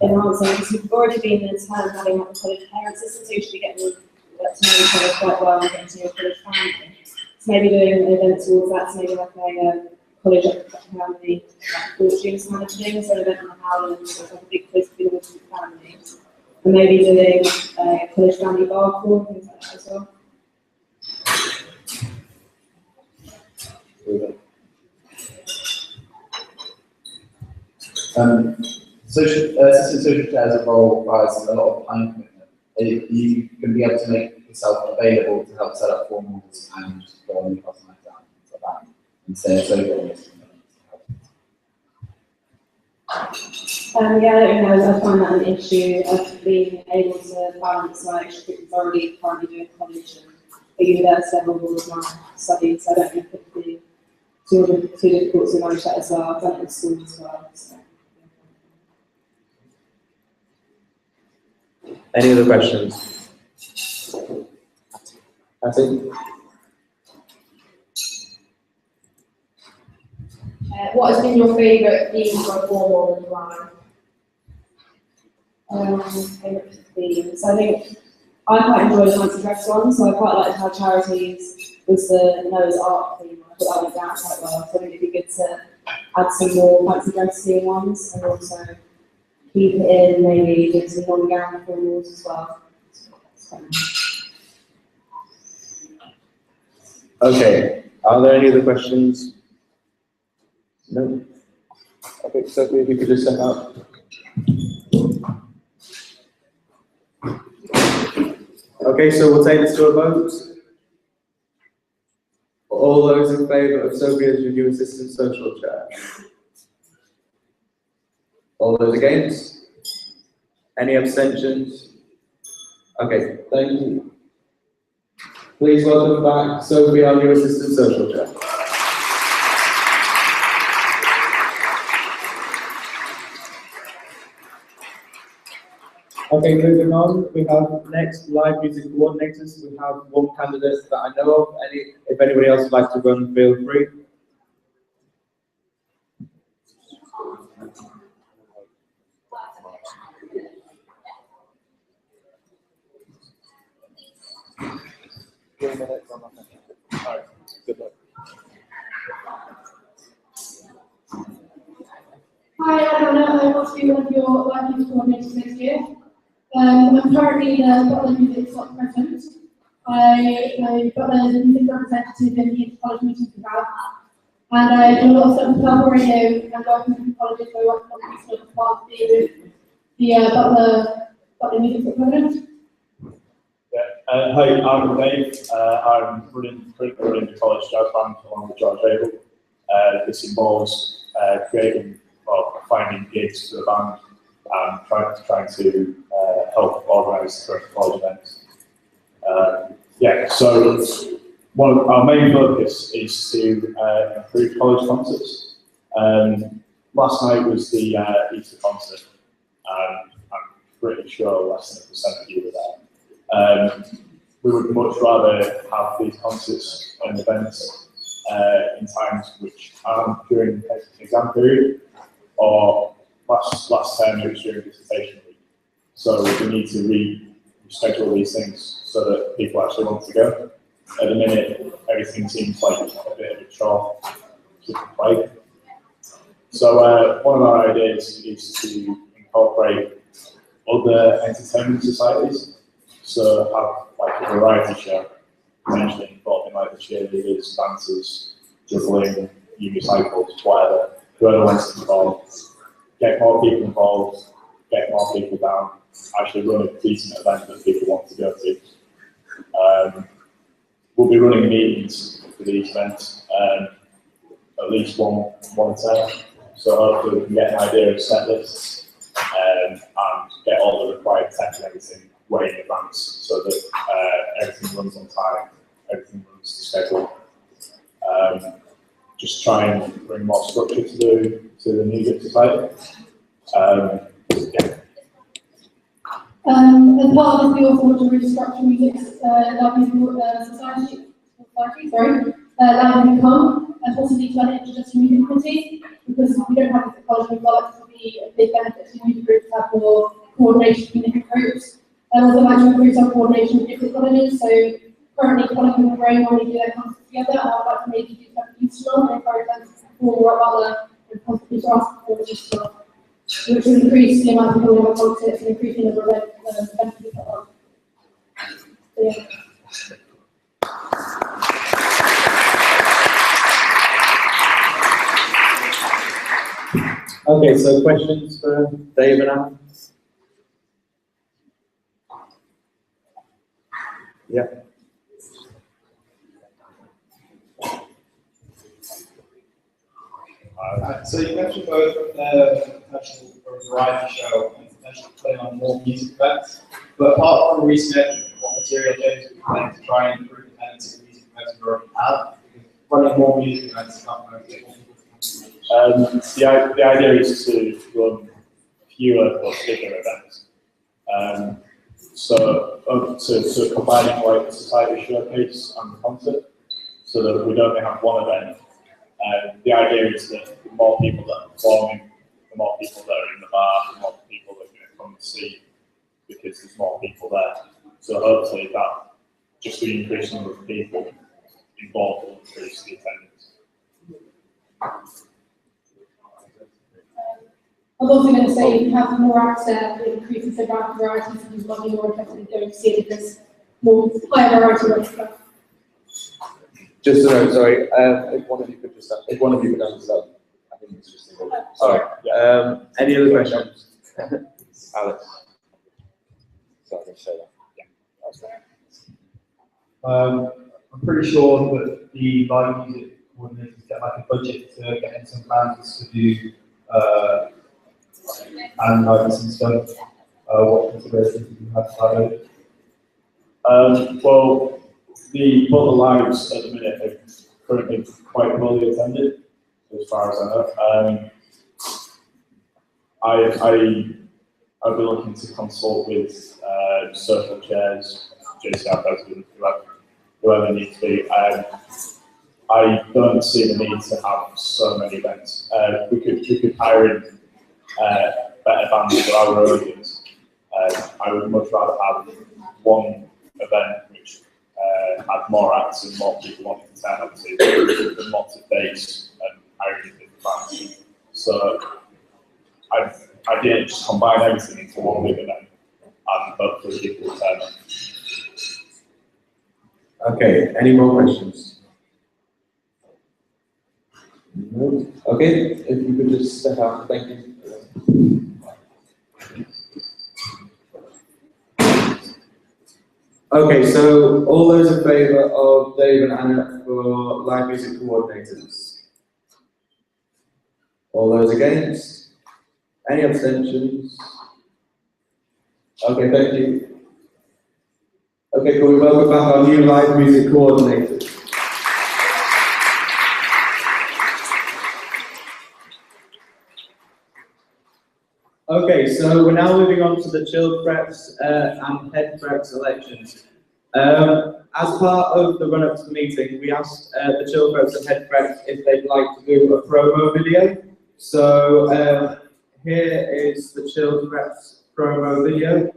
enhancing, because we've already been in the term having like a college parent system, so you should be getting to know each other quite well and getting to know your college family. So maybe doing an event towards that, so maybe like a college family, like fortunes kind of thing, so an event in the Howlands, so it's like a big quiz for the families. and maybe doing a college family bar call, things like that as well. Assistant social care as a role requires a lot of time commitment. You can be able to make yourself available to help set up formals and go on your customer exam, things like that, and stay sober. Yeah, I don't know, I find that an issue of being able to balance my extracurriculars already currently doing college and at university level with my studies, so I don't think it would be too difficult to manage that as well. I've done it in school as well. So. Any other questions? That's it. What has been your favourite theme for a formal and why? Favourite themes. I think I quite enjoy the fancy dress one, so I quite like how charities was the Noah's Ark theme. I thought that went down quite well. So I think it'd be good to add some more fancy dress theme ones and also keep it in maybe do some non-gown formals as well. Okay, are there any other questions? No? Okay, so if you could just step out. Okay, so we'll take this to a vote. All those in favour of Sophie as your new assistant social chair? All those against? Any abstentions? Okay, thank you. Please welcome back Sophie, our new assistant social chair. Okay, moving on, we have next live music coordinators. We have one candidate that I know of. If anybody else would like to run, feel free. Alright, good luck. Hi, I'm Anna. I will be one of your live music coordinators next year. I'm currently the Butler Music Slot President. I'm Butler's music representative in the college meetings we have. And I do a lot of stuff with Purple Radio and working with colleges, so I work on the sort of part of the Butler Music Slot President. Hi, I'm Dave. I'm currently running the college jazz band along with George Abel. This involves finding gigs for the band and trying to help organise the current college events. So one of our main focus is to improve college concerts. Last night was the Easter concert, and I'm pretty sure less than 1% of you were there. We would much rather have these concerts and events in times which aren't during the exam period, or last term it was during dissertation week. So we need to reschedule these things so that people actually want to go. At the minute, everything seems like a bit of a chore to play. So one of our ideas is to incorporate other entertainment societies. So have like a variety show, potentially involving like the cheerleaders, dancers, juggling, unicycles, whatever. Whoever wants to involve, get more people involved, get more people down, actually run a decent event that people want to go to. We'll be running meetings for these events, at least one term. So hopefully we can get an idea of set lists and get all the required tech and everything way in advance so that everything runs on time, everything runs to schedule. Just try and bring more structure to the music society. As part of this, we also want to restructure live music society, allow them to come and possibly turn it into just a music committee, because we don't have the college of development to be a big benefit to music groups to have more coordination between different groups. And also like to improve some coordination with different colleges. So currently colleges and Brain when they do their concerts together, I would like to maybe do something useful and encourage them to perform more about and possibly to ask for additional. which will increase the amount of people who have politics and increase the number of events we put on. So, yeah. Okay, so questions for Dave and Anne? Yeah. So you mentioned both the potential for a variety show and potential to play on more music events, but apart from research, what material changes we plan to try and improve the tendency of music events we already have? Because running more music events is not going to get more people to come. The idea is to run fewer but bigger events. So combining like the society showcase and the concert, so that we don't only have one event. The idea is that the more people that are performing, the more people that are in the bar, the more people that are going to come and see, because there's more people there. So hopefully that, just the increased number of people involved will increase the attendance. I was also going to say, if you have more access, it increases the amount of varieties and people might be more interested in going to see it because more higher variety of stuff. Just a note, sorry, if one of you could answer that, I think it's just sorry. Any other questions? Alex. Sorry, I say that. I'm pretty sure that the live music coordinators get like a budget to get in some plans to do analysis and stuff. What considerations do you have for that? Well, the lives at the minute are currently quite poorly attended, as far as I know. I'll be looking to consult with social chairs, JCR president, whoever needs to be. I don't see the need to have so many events. We could hire in better bands for our audience. I would much rather have one event which had more acts and more people wanting to turn up to, than lots of dates and hiring different bands. So I didn't just combine everything into one big event and hopefully people will turn up. Okay, any more questions? No? Okay, if you could just step out, thank you. Okay, so all those in favour of Dave and Anna for live music coordinators? All those against? Any abstentions? Okay, thank you. Okay, can we welcome back our new live music coordinators? Okay, so we're now moving on to the chilled preps and head preps elections. As part of the run-up to the meeting, we asked the chilled preps and head preps if they'd like to do a promo video. So here is the chilled preps promo video.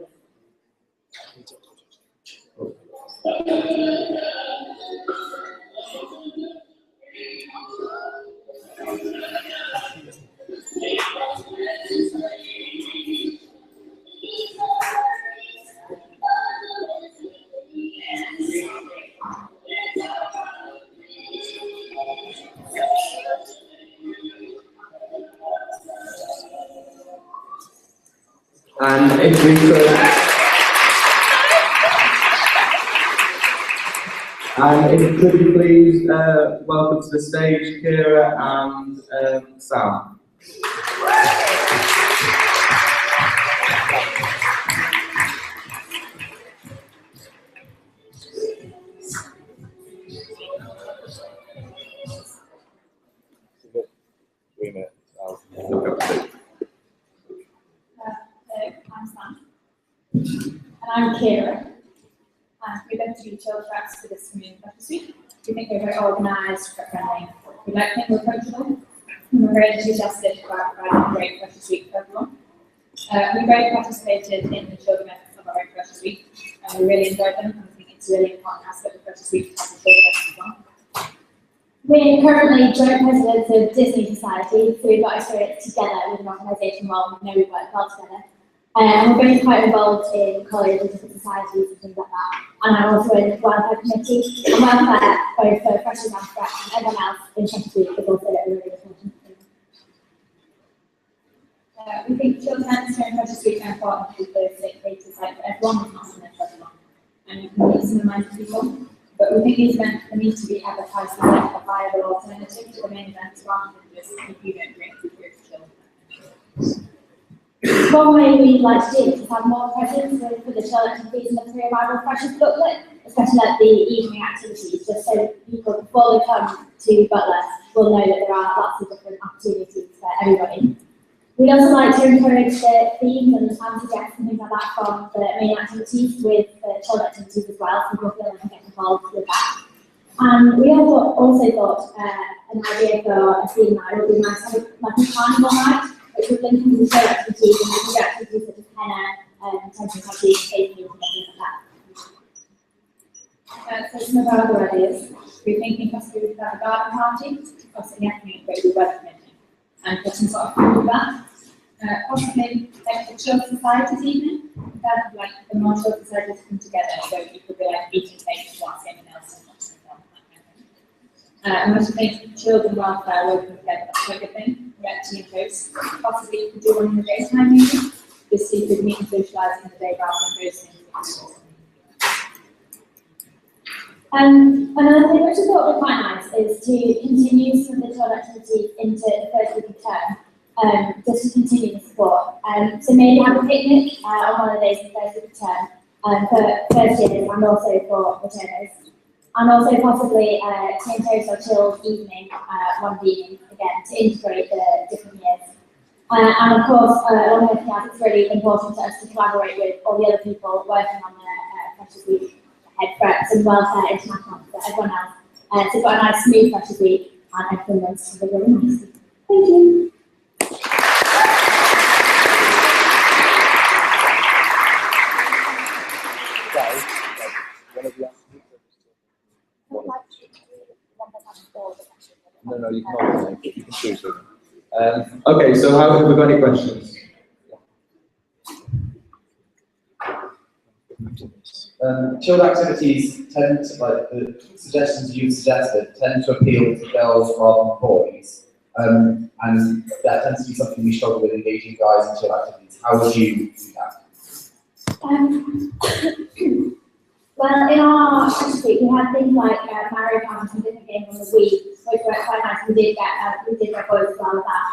And if we could, could you please welcome to the stage Kira and Sam. I'm Sam. And I'm Kira. We're going to do chill tracks for this community breakfast week. We think we're very organised, friendly. We like to think we're approachable. And we're very enthusiastic about providing a great breakfast week for everyone. We both participated in the children events of our own breakfast week, and we really enjoyed them. And we think it's a really important aspect of breakfast week to have the children events as well. We're currently joint presidents of Disney Society, so we've got experience together with an organisation while we know we work well together. We're both quite involved in college and different societies and things like that. And I'm also in the welfare committee. And welfare, both for freshers and fresh and everyone else in Champions Week, is also a really important thing. We think children during Freshers Week are important because it's like for everyone, it's not for everyone. And you can meet some amount of people. But we think these events need to be advertised as a viable alternative to the main events rather than just if you don't drink, you drink children. One way we'd like to do is have more presence for the children activities in the pre-arrival freshers booklet, especially like the evening activities, just so people before they come to Butler will know that there are lots of different opportunities for everybody. We'd also like to encourage the themes and suggest and things like that from the main activities with the children activities as well, so people feel like they can get involved with that. And we also thought an idea for a theme night would be nice to have like a carnival night, which would link into the children activities and the other activities such as henna, tension tattoos, cake painting, and things like that. So some of our other ideas, we're thinking possibly we could have a garden party, possibly in the afternoon, but we weather permitting, and put some sort of food with that. Possibly like the Chilled Societies evening, that would like the more Chilled Societies come together, so you could be like eating cake whilst anything else and watching film, that kind of thing. And I also think children welfare working together, that's a good thing. We get team hosts. Possibly you could do one in the daytime meeting, just so you could meet and socialise in the day rather than hosting. Another thing which I thought would be quite nice is to continue some of the child activities into the first week of term. Just to continue the support. So maybe have a picnic on one of the days in the first week of term for first years and also for returners. And also possibly change host or chilled evening one evening again to integrate the different years. And of course, on the class, it's really important to us to collaborate with all the other people working on the Freshers Week, head preps and welfare, international, for everyone else. So we've got a nice smooth Freshers Week and everything runs really nicely. Thank you. No, you can't. You can choose it. Okay, so have we got any questions? Chilled activities tend to, like the suggestions you've suggested, tend to appeal to girls rather than boys. And that tends to be something we struggle with engaging guys in chilled activities. How would you do that? Well, in our Freshers Week, we had things like Mario Kart and different games on the Wii, which were quite nice. We did get boys as well with that.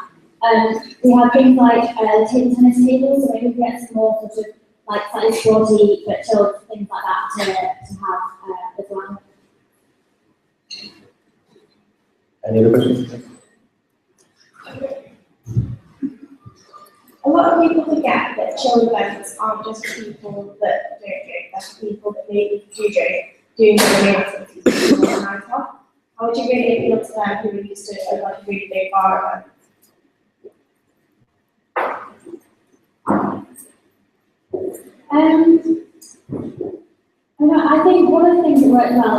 We had things like table tennis tables, so maybe we get some more sort of like slightly sporty but chilled things like that to have as well. Any other questions? A lot of people forget that chilled events aren't just people that don't drink, that's people that maybe do drink, doing the activities in the night off. How would you really appeal to them who are used to a like really big bar I think one of the things that worked well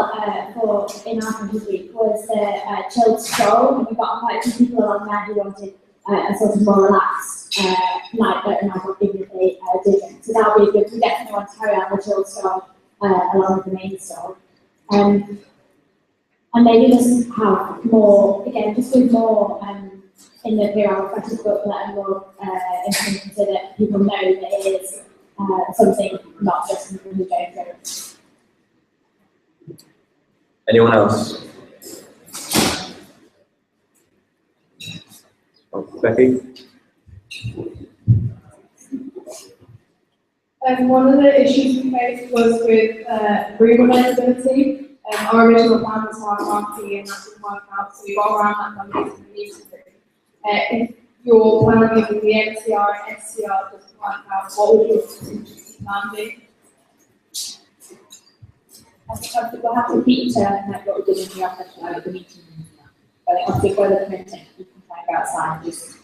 in our Freshers Week was the chilled stroll, and we got quite a few people along there who wanted a sort of more relaxed night, but a night off even if they didn't. So that would be good. We definitely want to carry on the chilled stroll along with the main stroll. And maybe just have more, again, just do more in the pre-round Freshers booklet and more information so that people know that it is something not just people who don't drink. Anyone else? Oh, Becky? One of the issues we faced was with room availability. Our original plan was to have party and that didn't work out, so we got around that by using the meeting room. If your plan with the NCR and SCR doesn't work out, what would your contingency plan be? I think we'll have to keep like what we did in the office, like the meeting room. But obviously, for the printing, you can try and go outside and just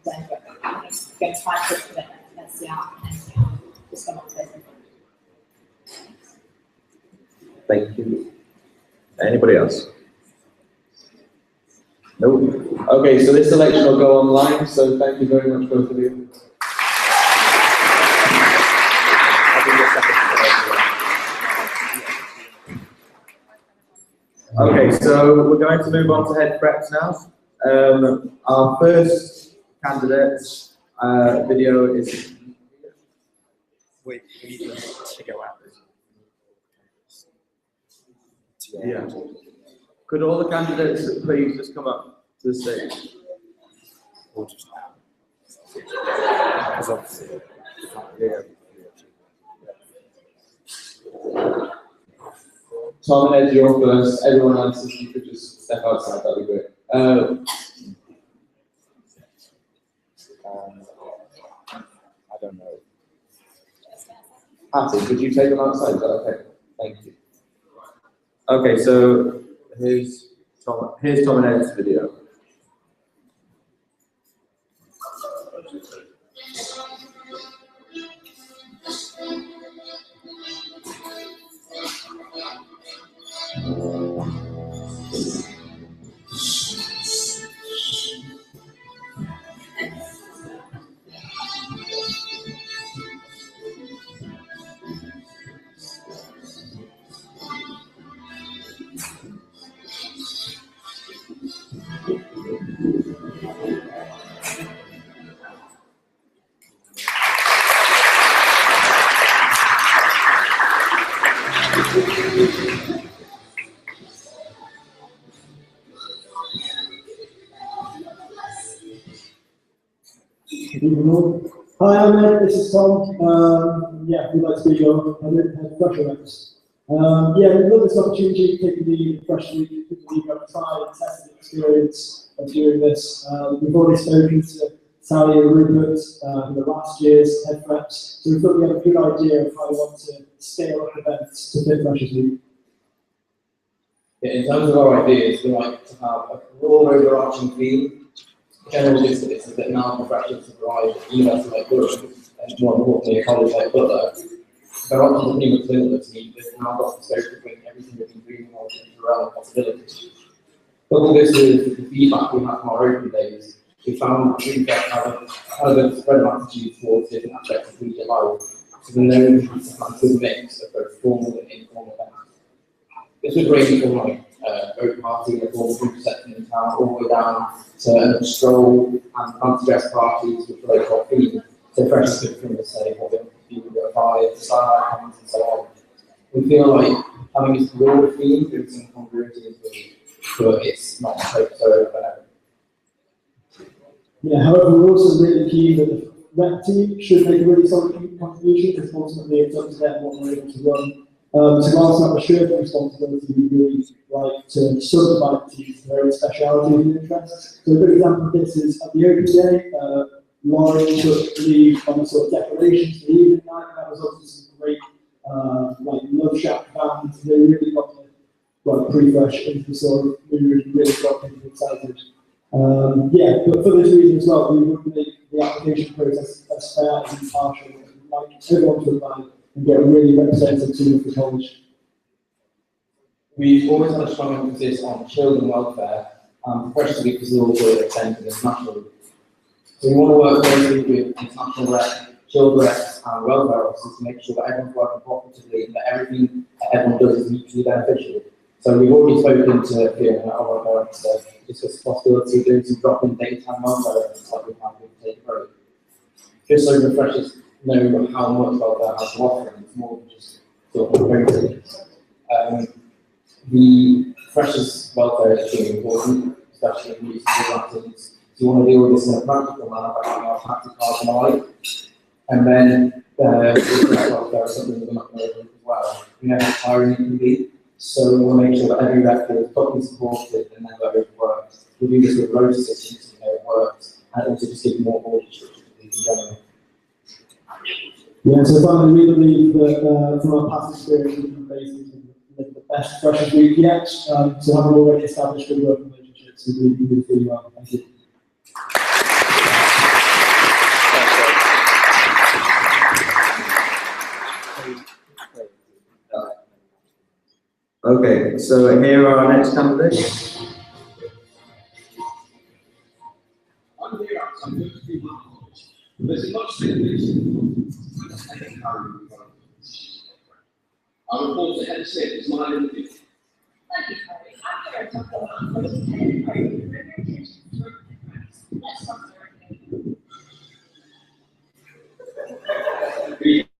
going to find something that SCR and SCR. Just come up with it. Thank you. Anybody else? Nope. Okay, so this selection will go online, so thank you very much, both of you. Okay, so we're going to move on to head preps now. Our first candidate video is. Wait, we need to go out. Yeah. Could all the candidates please just come up to the stage? Or just because obviously, yeah. Tom and Ed, you're first. Everyone else, if you could just step outside, that'd be great. I don't know. Hattie, could you take them outside? Is that okay? Thank you. Okay, so here's Tom and Ed's video. Hi, I'm Ed, this is Tom. Yeah, we'd like to be your head pressure reps. Yeah, we've got this opportunity, particularly the fresh week, we've got tried and tested experience of doing this. We've already spoken to Sally and Rupert in the last year's head reps, so we thought we had a good idea of how we want to scale up events to fit Freshers Week. Yeah, in terms of our ideas, we like to have a broad overarching theme. General gist of this is that now professionals to provide a university like Durham, and more importantly a college like Butler, their options are pretty much limitless. They've now got the scope to bring everything they've been dreaming of into realm of possibilities. Couple this with the feedback we had from our open days, we found that we have a spread of attitude towards different aspects of media life, so the known to have a good mix of both formal and informal events. This would range from like open party, a formal group setting in town, all the way down to a stroll and fancy dress parties which relate to our theme. So freshers could come and say what they want to do with their vibe, style icons and so on. We feel like having this broad theme brings some congruity into it, but it's not so Yeah, however, we're also really keen that the rep team should make a really solid contribution, because ultimately it's up to them what we're able to run. So whilst not a shared responsibility, we really like to subdivide the teams to their own specialities and interests. So a good example of this is at the open day, Lauren took the lead on the sort of decorations for the evening night. That was also some great like Love Shack bands. They really got the pre-fresh into the sort of mood, really got people excited. Yeah, but for this reason as well, we would make the application process as fair and impartial, like everyone to apply and get a really representative team of the college. We've always had a strong emphasis on children welfare, especially because we're also extended internationally. So we want to work closely with international rep, child reps and welfare officers to make sure that everyone's working cooperatively and that everything that everyone does is mutually beneficial. So we've already spoken to Fiona, our director, to discuss the possibility of doing some drop-in daytime welfare events like we have with Take a Break. Just so the freshers know how much welfare has to offer, and it's more than just sort of programs. The freshers' welfare is really important, especially in these activities. So you want to deal with this in a practical manner by having our taxi cards and the like. And then welfare is something we're not going to do as well. We know how tiring it can be, so we want to make sure that every rep is properly supported and never overworked. We do this with road systems, so it works, and also just give more order structure to these in general. Yeah, so finally, we believe that from our past experience, we can basically make the best Freshers Week yet. So having already established good working relationships, we really do really well. Thank you. Okay, so here are our next candidates. I'm here outside, I'm going to do my knowledge. There's a lot of speculation. I think I report ahead of state is my interview. Thank you, Harry. After I talk about what is ahead of Harry, bring your attention to work difference. Let's talk about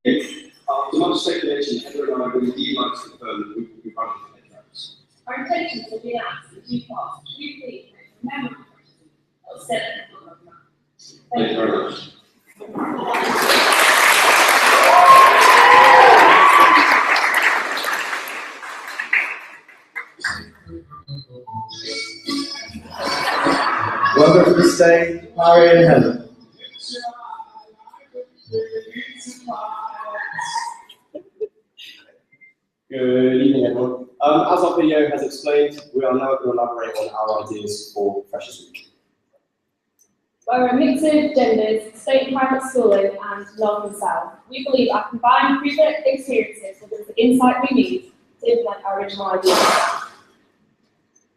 There's much speculation, Heather and I would indeed like to confirm that we will be running the headcounts. our intentions have been asked to do cost. Can you please remember the set Thank you very much. Welcome to the stage, Harry and Helen. Good evening, everyone. As our video has explained, we are now going to elaborate on our ideas for Freshers Week. We're a mix of genders, state and private schooling, and north and south. We believe our combined previous experiences will give us the insight we need to implement our original ideas.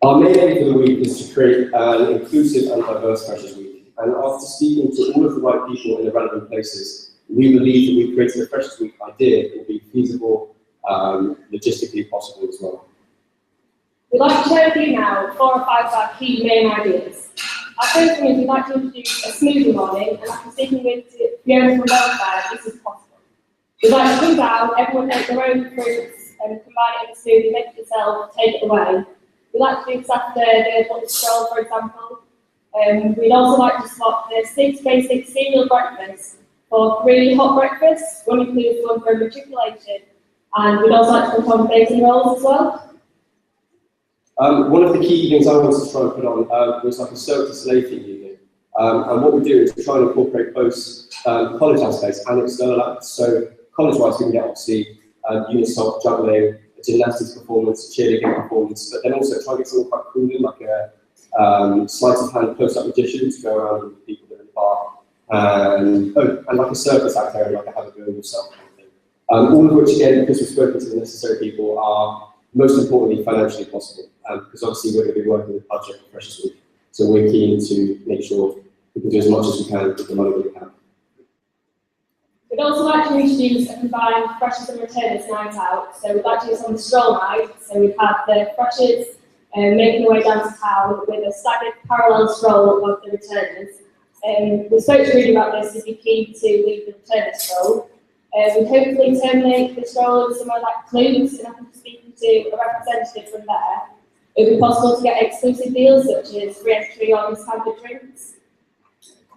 Our main aim for the week is to create an inclusive and diverse Freshers Week. And after speaking to all of the right people in the relevant places, we believe that we've created a Freshers Week idea that will be feasible, logistically possible as well. We'd like to share with you now 4 or 5 of our key main ideas. Our first one is we'd like to introduce a smoothie morning, and after speaking with Fiona from Welfare, this is possible. We'd like to come down, everyone take their own fruits and combine it in a smoothie, make it yourself, take it away. We'd like to do this after the button stroll, for example. We'd also like to swap the 6 basic cereal breakfasts for 3 hot breakfasts, one includes one for matriculation, and we'd also like to put on bacon rolls as well. One of the key things I wanted to try and put on was like a Cirque du Soleil theme evening. And what we do is we try and incorporate both college aspects and external acts. So college-wise, we can get obviously unistop, juggling, a gymnastics performance, cheerleading performance, but then also try and get something quite cool in, like a sleight of hand close-up magician to go around with people that are in the bar, and like a circus act area, like a have a go yourself kind of thing. All of which, again, because we've spoken to the necessary people, are most importantly financially possible, because obviously we're going to be working with budget for Freshers Week, so we're keen to make sure we can do as much as we can with the money that we have. We'd also like to introduce a combined freshers and returners night out. So we'd like to do this on the stroll night. So we've had the freshers making their way down to town with a staggered parallel stroll of the returners. We spoke to Rudy about this, if you're keen to lead the returner stroll. We'd hopefully terminate the stroll in somewhere like Clues, and after speaking to a representative from there, it would be possible to get exclusive deals such as free entry on standard drinks.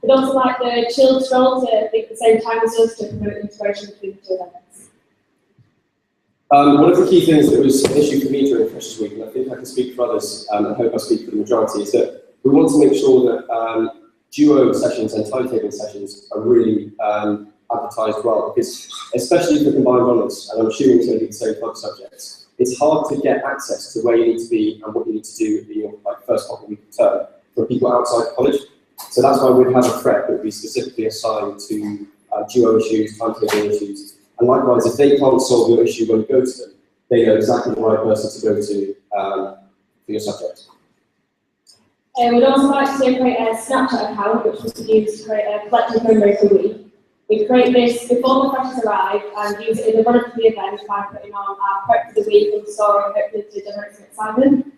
We'd also like the chilled stroll to be at the same time as us to promote integration between the two events. One of the key things that was an issue for me during Freshers Week, and I think I can speak for others, and I hope I speak for the majority, is that we want to make sure that duo sessions and timetabling sessions are really advertised well, because especially for combined honours, and I'm assuming it's going to be the same club subjects, it's hard to get access to where you need to be and what you need to do in your first couple of weeks of term for people outside college. So that's why we'd have a threat that would be specifically assigned to duo issues, timetabling issues, and likewise, if they can't solve your issue when you go to them, they know exactly the right person to go to for your subject. We'd also like to create a Snapchat account, which we could use to create a collective memory for the week. We create this before the freshers arrive and use it in the run-up to the event by putting on our prep for the week and story, hopefully to generate some excitement.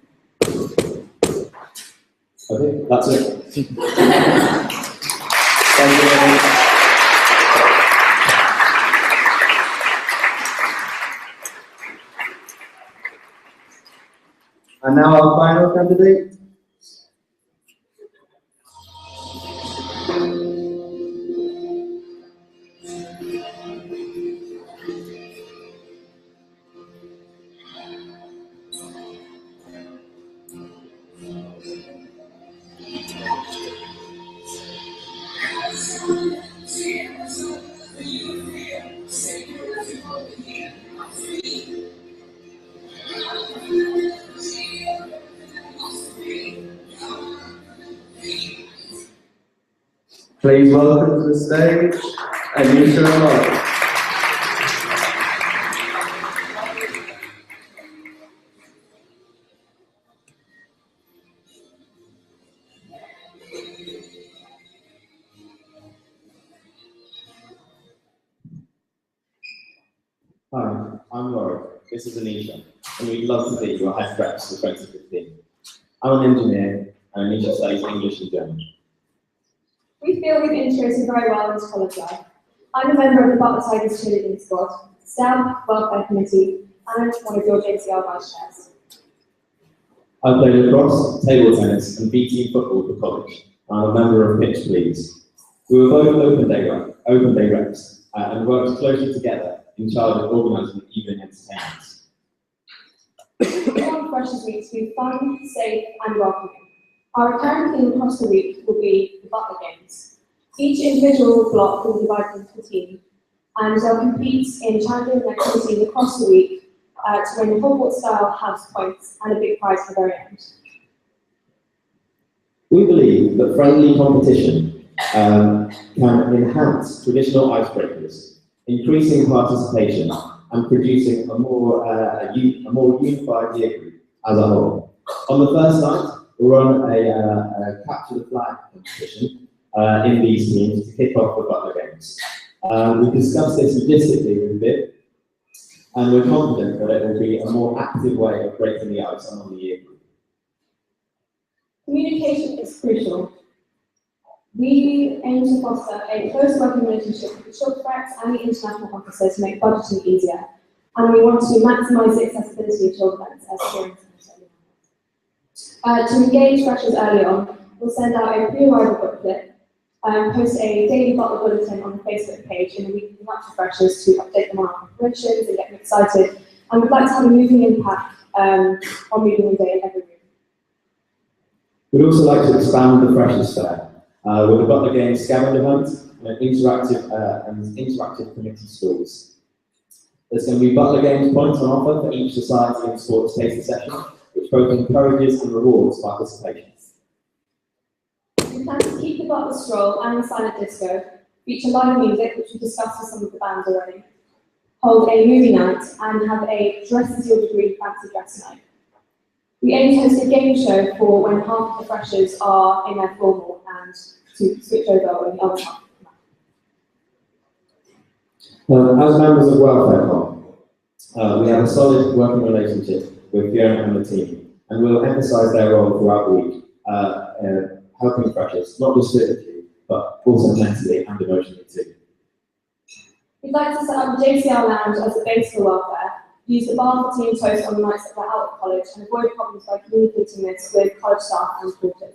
Okay, that's it. Thank you. And now our final candidate. Please welcome to the stage, Anisha Amar. Hi, I'm Laura. This is Anisha, and we'd love to be your head reps for 2015. I'm an engineer, and Anisha studies English and German. We feel we've integrated very well into college life. I'm a member of the Butler Tigers cheerleading squad, staff, welfare committee, and one of your JCR vice chairs. I played lacrosse, table tennis, and B-team football for college. I'm a member of Pitch Please. We were both open day reps, and worked closely together in charge of organising evening entertainments. We want Freshers Week to be fun, safe, and welcoming. Our recurring theme across the week will be the Butler Games. Each individual block will be divided into a team, and they'll compete in challenging activities across the week to win Hogwarts-style house points and a big prize for the very end. We believe that friendly competition can enhance traditional icebreakers, increasing participation and producing a more unified year group as a whole. On the first night, we'll run a capture the flag competition in these teams to kick off the Butler Games. We discussed this logistically with Viv, and we're confident that it will be a more active way of breaking the ice among the year group. Communication is crucial. We aim to foster a close working relationship with the short tracks and the international officer to make budgeting easier, and we want to maximise the accessibility of children as parents. To engage freshers early on, we'll send out a pre-arrival booklet, post a daily Butler bulletin on the Facebook page in the week leading up to freshers to update them on our preparations and get them excited. And we'd like to have a moving impact on moving the day in every room. We'd also like to expand the Freshers' Fair with the Butler Games scavenger hunt and interactive committee schools. There's going to be Butler Games points on offer for each society and sports tasting session, which both encourages and rewards participation. We plan to keep the Butler Stroll and the Silent Disco, feature live music, which we discussed with some of the bands already, hold a movie night, and have a dress as your degree fancy dress night. We aim to host a game show for when half of the freshers are in their formal and to switch over when the other half. As members of Welfare Com, we have a solid working relationship with Fiona and the team, and we'll emphasise their role throughout the week, helping freshers, not just physically, but also mentally and emotionally too. We'd like to set up the JCR Lounge as a base for welfare, use the bar for team toast on the nights that we're out of college, and avoid problems by communicating this with college staff and porters.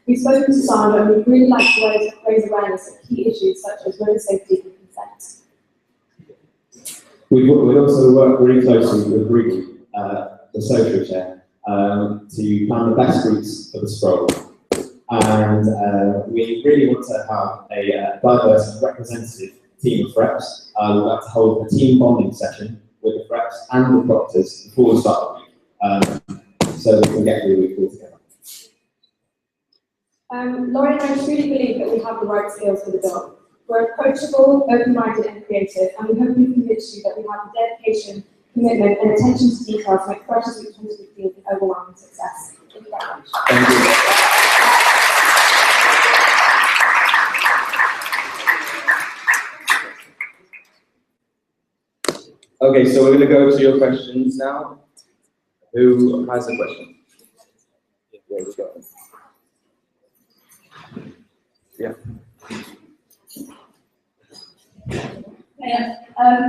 We've spoken to Sandra, and we'd really like to raise awareness of key issues such as road safety and consent. We'd also work really closely with Ricky, the social chair, to plan the best routes for the stroll. And we really want to have a diverse and representative team of reps. We'd like to hold a team bonding session with the reps and the proctors before the start of the week, so we can get through the week all together. Laurie and I truly believe that we have the right skills for the job. We're approachable, open-minded and creative, and we hope we've convinced you that we have the dedication, commitment and attention to detail to make Freshers Week 2015 an overwhelming success. Thank you very much. Thank you. Okay, so we're going to go to your questions now. Who has a question? There we go. Yeah. Yeah.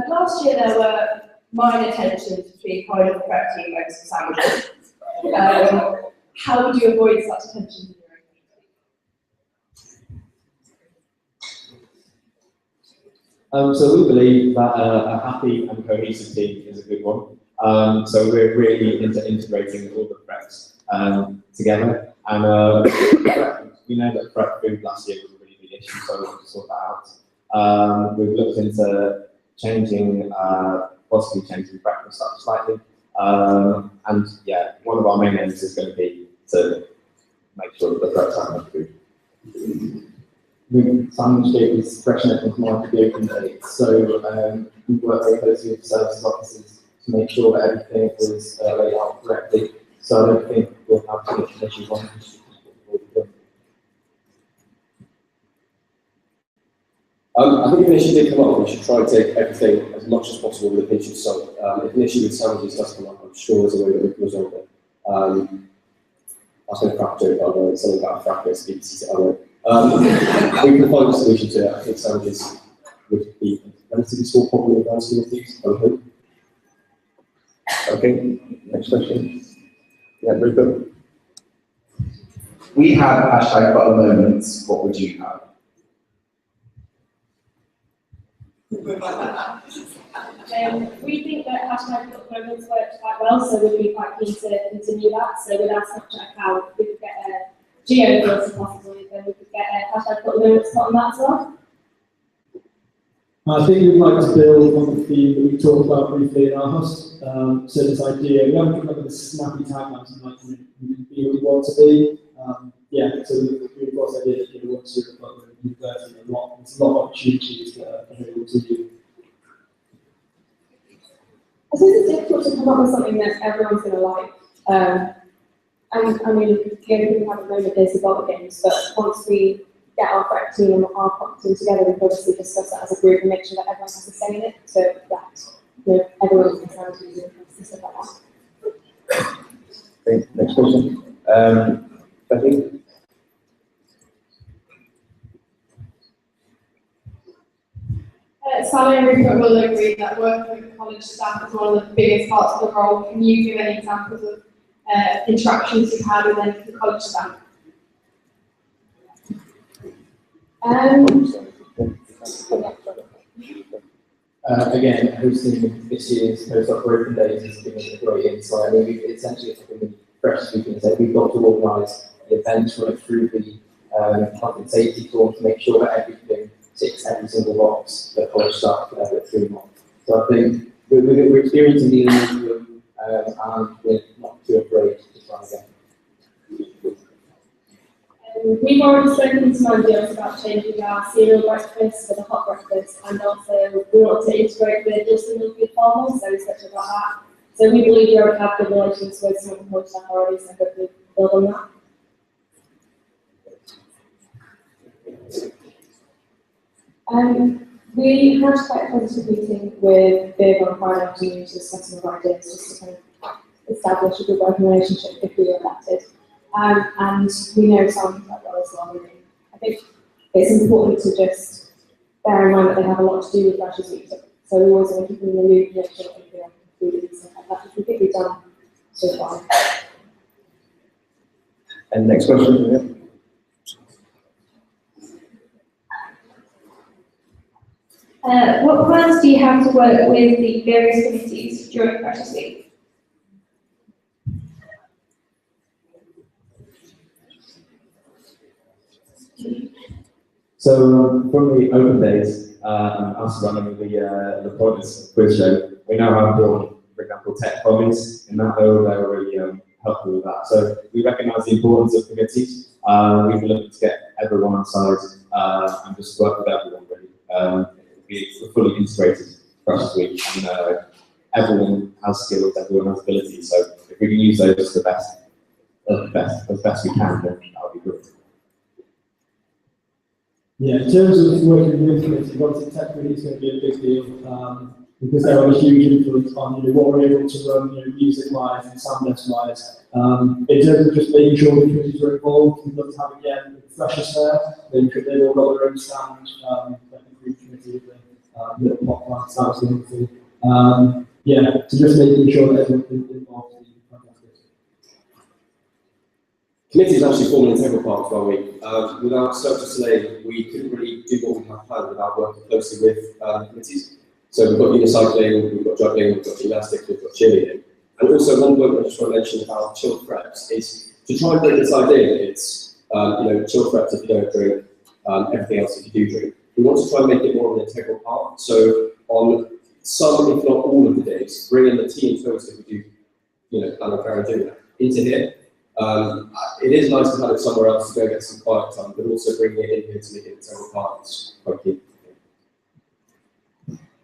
Last year there were minor tensions between kind of the prep team and sandwiches. How would you avoid such tension? So we believe that a happy and cohesive team is a good one. So we're really into integrating all the preps together. And we know that prep food last year was a really big issue, so we want to sort that out. We've looked into possibly changing breakfast up slightly. And yeah, one of our main aims is going to be to make sure that the preps have enough food. The sandwich gate is fresh and everything's more to be open date. So we work very closely with the services officers to make sure that everything is laid out correctly. So I don't think we'll have too much issues on this. I think if an issue did come up, we should try and take everything as much as possible with a pinch of salt. If an issue with sandwiches does come up, I'm sure there's a way that we can resolve it. I was going to crack a joke, I don't know, something about fracas, I don't know. We can find a solution to it. I think sandwiches would be a relatively small problem in the grand scheme of things, I hope. Okay, next question. Yeah, Rupert. We have hashtag but a moments, what would you have? We think that hashtag moments worked quite well, so we'd be quite keen to continue that. So with our Snapchat account, we could get a geo if possible, then we could get a hashtag moments on that as well. I think we'd like to build on the theme that we talked about briefly in our host. So this idea, we haven't come up with a snappy tagline, so like you can be what you want to be. Yeah, so we've got this idea that you want to, but we're university a lot. There's a lot of opportunities that are available to you. I suppose it's difficult to come up with something that everyone's going to like. And I mean, the only thing we have at the moment is the bottle games, but once we get our prep team and our prop team together, we can obviously discuss that as a group and make sure that everyone has a say in it, so that everyone can try to do and stuff like that. Okay, next question. Becky? Sally and Rupert will agree that working with college staff is one of the biggest parts of the role. Can you give any examples of interactions you've had with any of the college staff? Again, hosting this year's post-op days has given us a great insight. I mean, we've essentially, fresh speaking, said we've got to organise the events right through the health and safety tour to make sure that everything ticks every single box that college staff through months. So I think we're experiencing dealing with them and we're not too afraid to try again. We've already spoken to some ideas about changing our cereal breakfast for the hot breakfast, and also we want to integrate the Justin and food farmers, so we spoke about that. So we believe we already have good relations with some of the college staff already, so hopefully build on that. We had quite a positive meeting with Viv on Friday afternoon to discuss some of our ideas, just to kind of establish a good working relationship if we were elected. And we know Sam quite well as well. I think it's important to just bear in mind that they have a lot to do with Freshers Week, so we always want to keep them in the loop, make sure that they are included and stuff like that, which we think we've done so far. And next question. What plans do you have to work with the various committees during Freshers Week? So from the open days, us running the pointless quiz show, we know how important, for example, tech comments in that though, they're really helpful with that. So we recognise the importance of committees. We've been looking to get everyone on side and just work with everyone really. We're fully integrated Freshers Week, and everyone has skills, everyone has abilities. So if we can use those as as best we can, then that would be good. Yeah, in terms of working with committees, obviously tech committee is going to be a big deal because they have a huge influence on what we're able to run, music-wise and sound desk-wise. In terms of just making sure the committees are involved, we'd love to have again the freshers there. They've all got their own stand. Committee with the little pop plants, that was wonderful. Yeah, so just making sure that everyone's involved is fantastic. Committees actually form an integral part of our week. Without Cirque du Soleil, we couldn't really do what we have planned without working closely with committees. So we've got unicycling, we've got juggling, we've got gymnastics, we've got cheerleading. And also one point I just want to mention about chilled preps is to try and bring this idea that it's chilled preps if you don't drink, everything else if you do drink. We want to try and make it more of an integral part. So on some, if not all of the days, bring in the team first if we do, plan on carrying doing that into here. It is nice to have it somewhere else to go get some quiet time, but also bringing it in here to make it an integral part is quite key.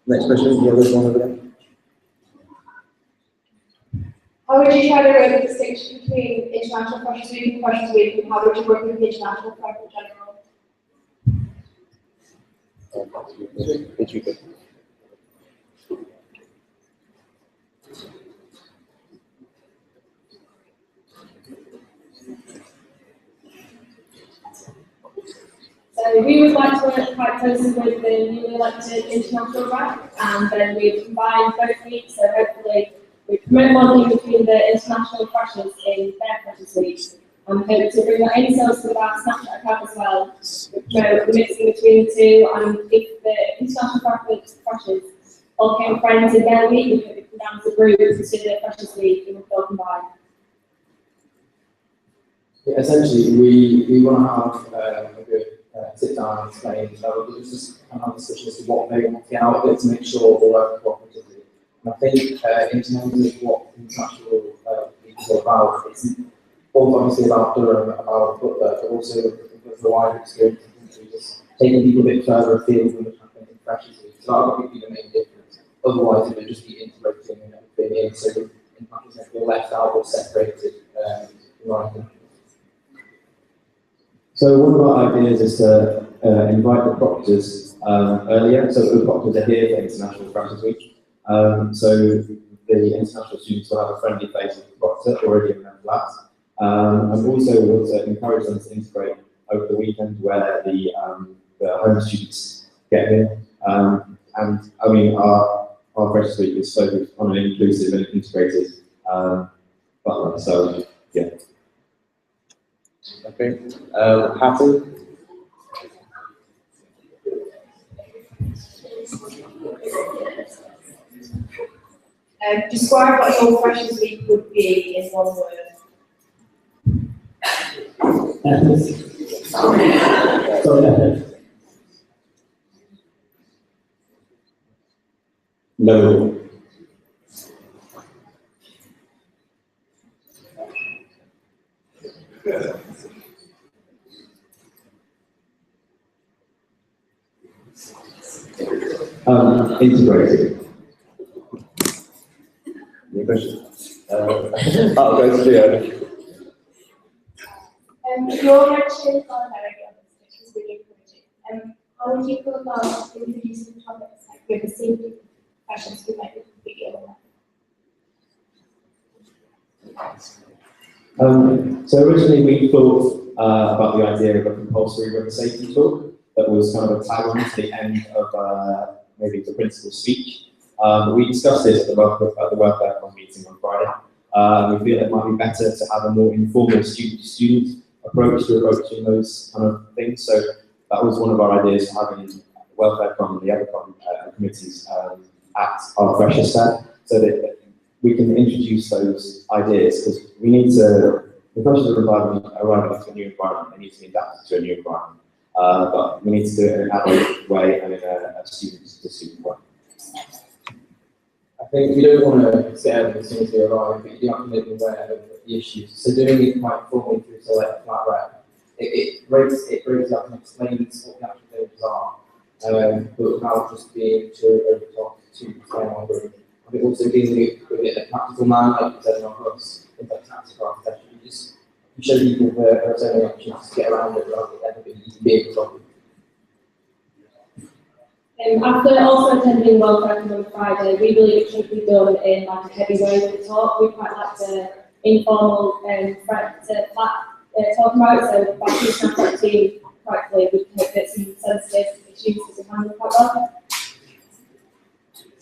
Next question, yeah, there's one over there. How would you try to work the distinction between International Freshers Week and Freshers Week, and how would you work with the international prep in general? Did you go? So we would like to work quite closely with the newly elected international rep, and then we've combined both weeks, so hopefully we promote modelling between the international freshers in their freshers week, and hope to bring that in sales with our Snapchat account as well. We promote the mixing between the two, and if the international freshers all came friends in their week, we could come down as a group to the freshers week and we'll combine. Yeah, essentially, we want to have a good sit down and explain. So this is kind of discussion as to what they want to get out of it to make sure all work cooperatively. And I think in terms of what international league is all about, it's both obviously about Durham, about Butler, but also the wider experience of the country, just taking people a bit further afield from the campaign in Freshers Week. So that would be the main difference. Otherwise, it would just be integrating and everything in, so internationals don't feel left out or separated. So one of our ideas is to invite the proctors earlier. So the proctors are here for International Freshers Week. So the international students will have a friendly face with the proctor already in their flat. And also want to encourage them to integrate over the weekend where the home students get here. And I mean, our Freshers Week is focused on an inclusive and integrated butler. So yeah. Okay. Hatton? Describe what your Freshers Week would be in one word. No. Integrated. Any questions? I'll go to Leo. You're mentioning culinary governance, which is really encouraging. How would you feel about introducing topics like river safety questions who might be completely aware? So originally we thought about the idea of a compulsory river safety talk that was kind of a tag-on to the end of maybe the principal's speech. We discussed this at the welfare meeting on Friday. We feel it might be better to have a more informal student-to-student approach to approaching those kind of things. So that was one of our ideas for having the welfare and the other committees at our Fresher Stand, so that we can introduce those ideas, because we need to, the freshers are arriving into a new environment, they need to be adapted to a new environment. But we need to do it in an adult way and in a student-to-student way. I think we don't want to scare them as soon as they arrive, but you have to make them aware of the issues. So doing it quite formally through select flat rep, it breaks up and explains what the actual dangers are, but without just being too over the top to explain on group. And it also dealing with it in a practical manner, like you said in our course, things like tactical architecture. You show people there are so many options to get around it rather than ever being a problem. After also attending welfare on Friday, we believe it should be done in like a heavy way with the talk. We quite like the informal flat talk about it, so by teaching our team quite clearly, we can hope that some sensitive issues to handle quite well.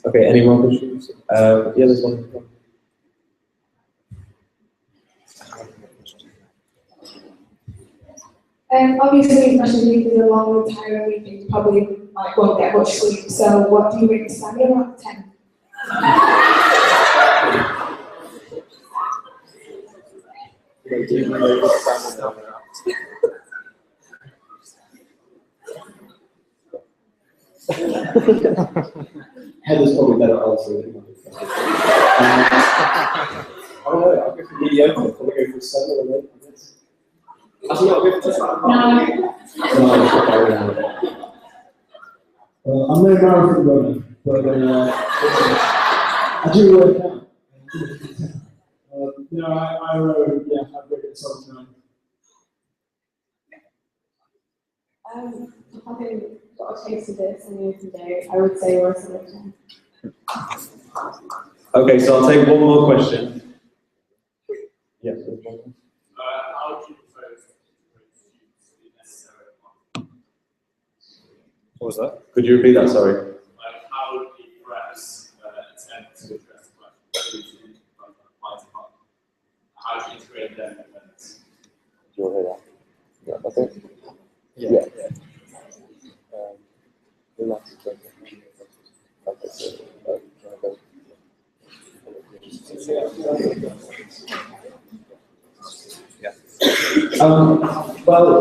Okay, any more questions? Yeah, there's one. Obviously, Freshers Week is a long entire week and you probably won't get much sleep. So, what do you rate stamina out of 10? Heather's probably better answering. I don't know, I'll go for mediocre, I'll go for 7 or 8. Actually, I'll go for 2. I'm no marathon runner, but I do work out. I rode, I've ridden sometimes. having got a taste of this and you can do, I would say we're a solid 10. Okay, so I'll take one more question. Yes. How do you propose to encourage students to be necessary? What was that? Could you repeat that? Sorry. How would you perhaps attempt to address the question? How do you integrate them in events? Do you hear that? Yeah, that's it. Yeah. Yeah. Well,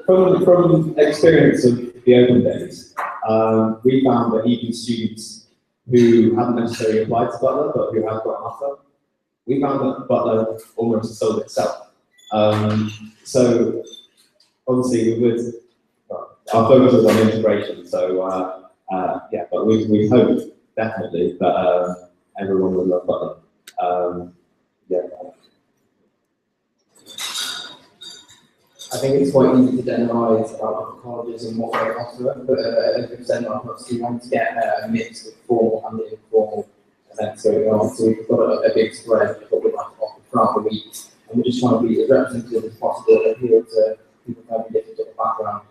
from experience of the open days, we found that even students who haven't necessarily applied to Butler but who have got an offer, we found that Butler almost sold itself. So obviously we would, our focus is on integration, so yeah, but we hope definitely that everyone will love Butler. Yeah. I think it's quite easy to generalise about different colleges and what they offer, but as we've said, we want to get a mix of formal and informal events going on. So we've got a big spread of what we'd like to offer throughout the week, and we just want to be as representative as possible and appeal to people from every different background.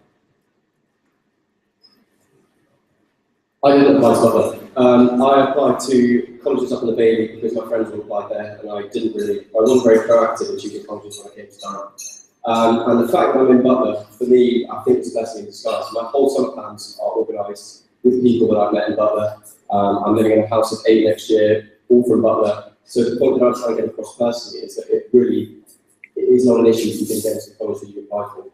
I didn't apply to Butler. I applied to colleges up in the Bailey because my friends all applied there, and I wasn't very proactive in choosing colleges when I came to Durham. And the fact that I'm in Butler, for me, I think it's a blessing in disguise. My whole summer plans are organised with people that I've met in Butler. I'm living in a house of 8 next year, all from Butler. So the point that I'm trying to get across personally is that it is not an issue if you can get into the college that you apply for.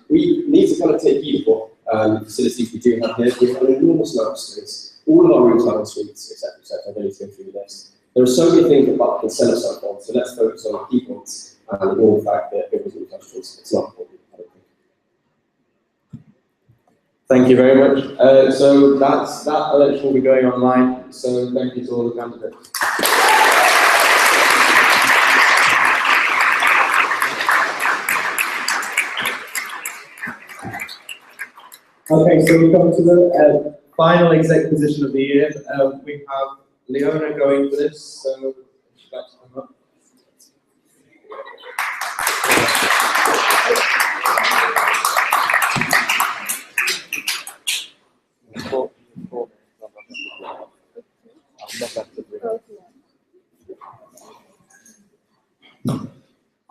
We need to kind of take heed of what facilities we do have here. We have an enormous amount of space. All of our rooms have en suites, etc., etc. I don't need to go through this. There are so many things that Butler can sell us on, so let's focus on our key points. And all the fact that it wasn't touched, it's not important, I don't think. Thank you very much. So that election will be going online. So thank you to all the candidates. Okay, so we come to the final exec position of the year. We have Leona going for this. So would you like to come up?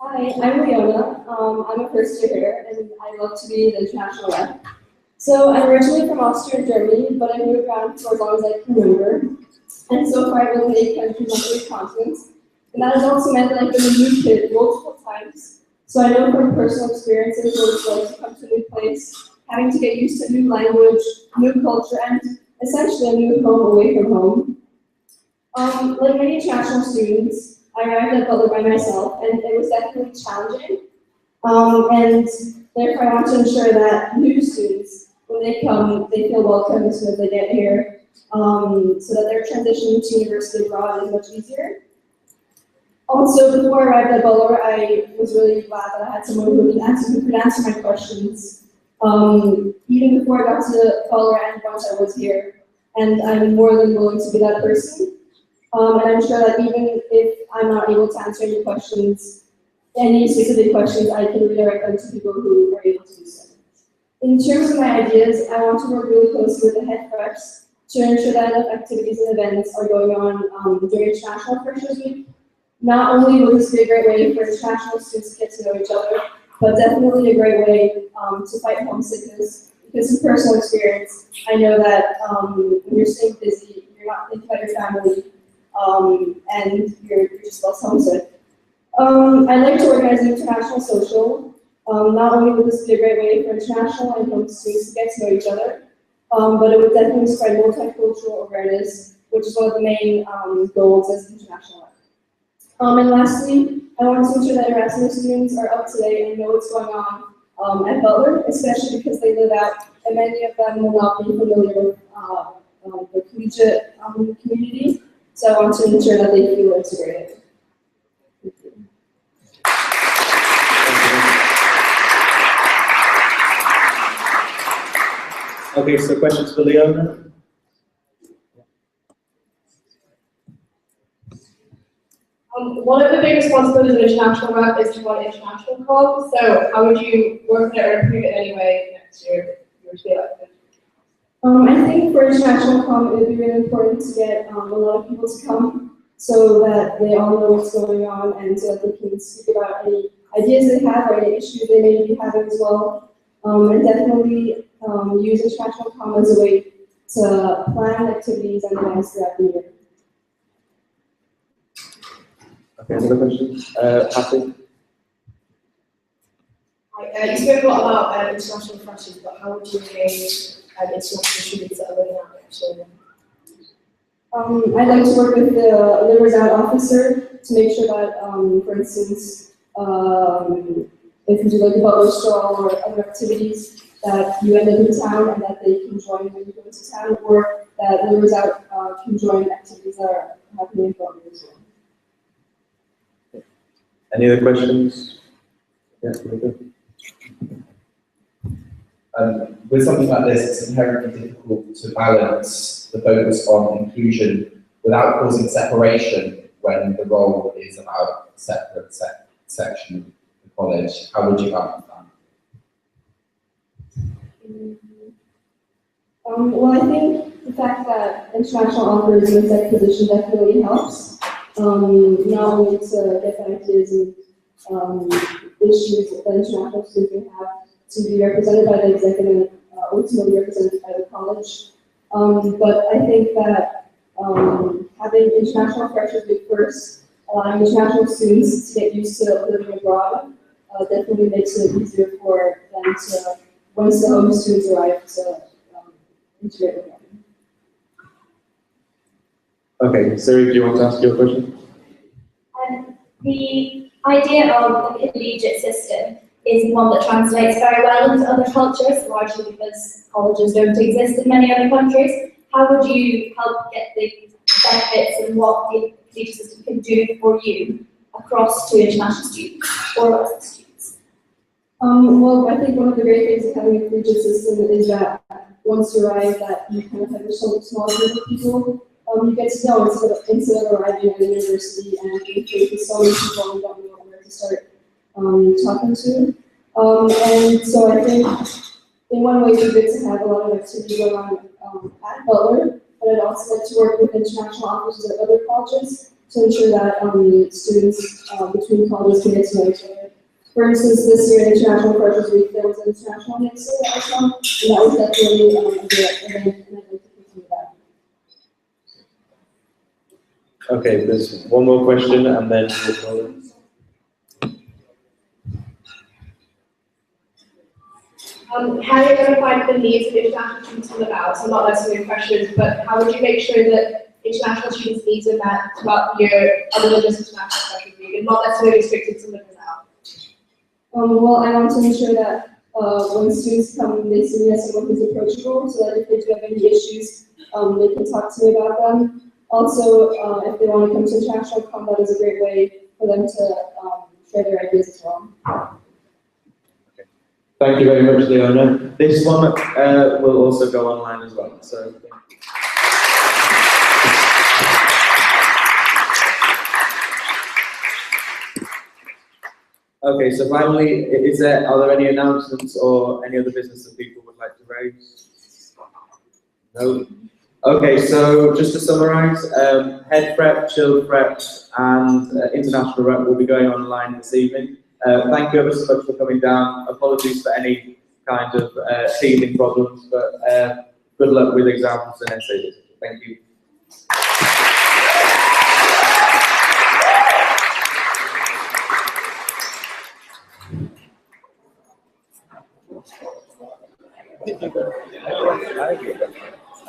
Hi, I'm Leona. I'm a first year here, and I love to be the international rep. So I'm originally from Austria and Germany, but I moved around for as long as I can remember. And so far I've been in 8 countries on 3 continents. And that has also meant that I've been in the UK multiple times. So I know from personal experiences what it's like to come to a new place, having to get used to new language, new culture, and essentially a new home away from home. Like many international students, I arrived at Butler by myself, and it was definitely challenging. And therefore I want to ensure that new students, when they come, they feel welcome as soon as they get here, so that their transition to university abroad is much easier. Also, before I arrived at Butler, I was really glad that I had someone who could answer my questions, even before I got to Butler and once I was here. And I'm more than willing to be that person. And I'm sure that even if I'm not able to answer any questions, any specific questions, I can redirect them to people who are able to do so. In terms of my ideas, I want to work really closely with the head preps to ensure that enough activities and events are going on during International Freshers Week. Not only will this be a great way for international students to get to know each other, but definitely a great way to fight homesickness. Because in personal experience, I know that when you're staying busy, you're not thinking about your family, and you're just less homesick. I'd like to organize an international social. Not only would this be a great way for international and home students to get to know each other, but it would definitely spread multicultural awareness, which is one of the main goals as international. And lastly, I want to ensure that Erasmus students are up to date and know what's going on at Butler, especially because they live out, and many of them will not be familiar with the collegiate community. So I want to ensure that they feel integrated. Thank you. Okay, so questions for Leona? One of the big responsibilities of international rep is to run international calls. So how would you work on it or improve it anyway next year? You were to be elected? I think for international com, it would be really important to get a lot of people to come so that they all know what's going on and so that they can speak about any ideas they have or any issues they may be having as well. And definitely use international com as a way to plan activities and events throughout the year. Okay, another question? Hattie? You spoke a lot about international freshers, but how would you engage international students that are living out next year? I'd like to work with the Livers Out officer to make sure that, for instance, if you do like a butler stroll or other activities, that you end up in town and that they can join when you go to town, or that Livers Out can join activities that are happening in Butler as well. Any other questions? Yeah, With something like this, it's inherently difficult to balance the focus on inclusion without causing separation when the role is about a separate section of the college. How would you balance that? Well, I think the fact that international offers an exec position definitely helps. Not only to get the ideas and issues that international students may have to be represented by the executive, ultimately represented by the college. But I think that having international freshers be first, allowing international students to get used to living abroad, definitely makes it easier for them to, once the home students arrive, to integrate with them. Okay, Siri, do you want to ask your question? The idea of the collegiate system is one that translates very well into other cultures, largely because colleges don't exist in many other countries. How would you help get the benefits and what the collegiate system can do for you across to international students or Western students? Well, I think one of the great things of having a collegiate system is that once you arrive, that you kind of have a small group of people you get to know instead of arriving at a university and being faced with so many people you don't know where to start talking to. And so I think in one way it's good to have a lot of activity going on at Butler, but I'd also like to work with international officers at other colleges to ensure that students between colleges can get to know each other. For instance, this year, International Freshers Week, there was an international mixer that was on, and that was definitely a good event, and I'd like to continue that. Okay, there's one more question and then we'll call it. How are you going to find the needs of international students from about? So not necessarily freshers, but how would you make sure that international students' needs are met throughout the year other than just International Freshers Week, and not necessarily restricted to living out? Well, I want to ensure that when students come, they see me as someone who's approachable, so that if they do have any issues, they can talk to me about them. Also, if they want to come to international com, that is a great way for them to share their ideas as well. Thank you very much, Leona. This one will also go online as well. So. Okay, so finally, are there any announcements or any other business that people would like to raise? No? Okay, so just to summarize, Head Prep, Child Prep, and International Rep will be going online this evening. Thank you ever so much for coming down. Apologies for any kind of teething problems, but good luck with exams and essays. Thank you.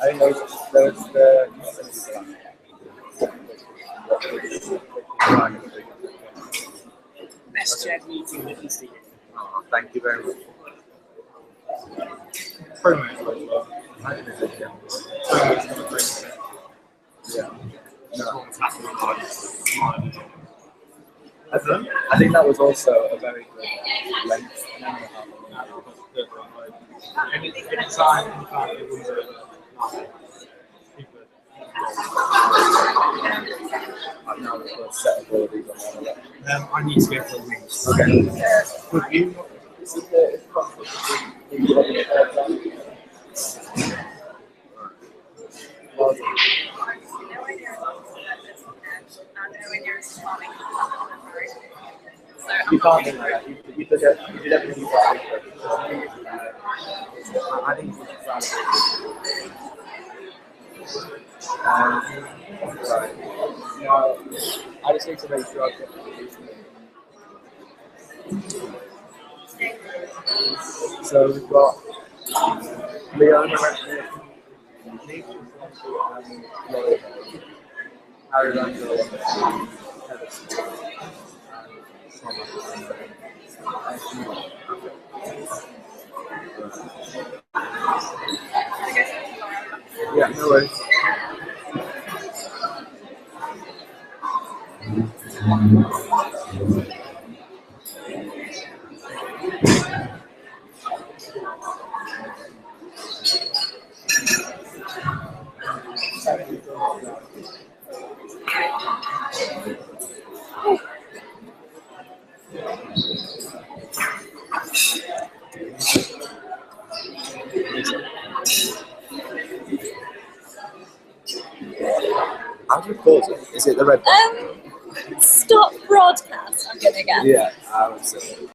I noticed there's the Best JCR meeting that you see. Oh, thank you very much. Yeah. I think that was also a very good length, an hour and a half. Any time it was I've now got a set of all of these on there. I need to go for a week. Okay. Would you support you can't think like that. You did everything you got. I think you should try right. I just need to make sure I get so we've got Leona Redford, Nature and Florida, Harry Randall, yeah, no worries. How do you close it? Is it the red? Stop broadcast, I'm gonna guess. Yeah, I would say.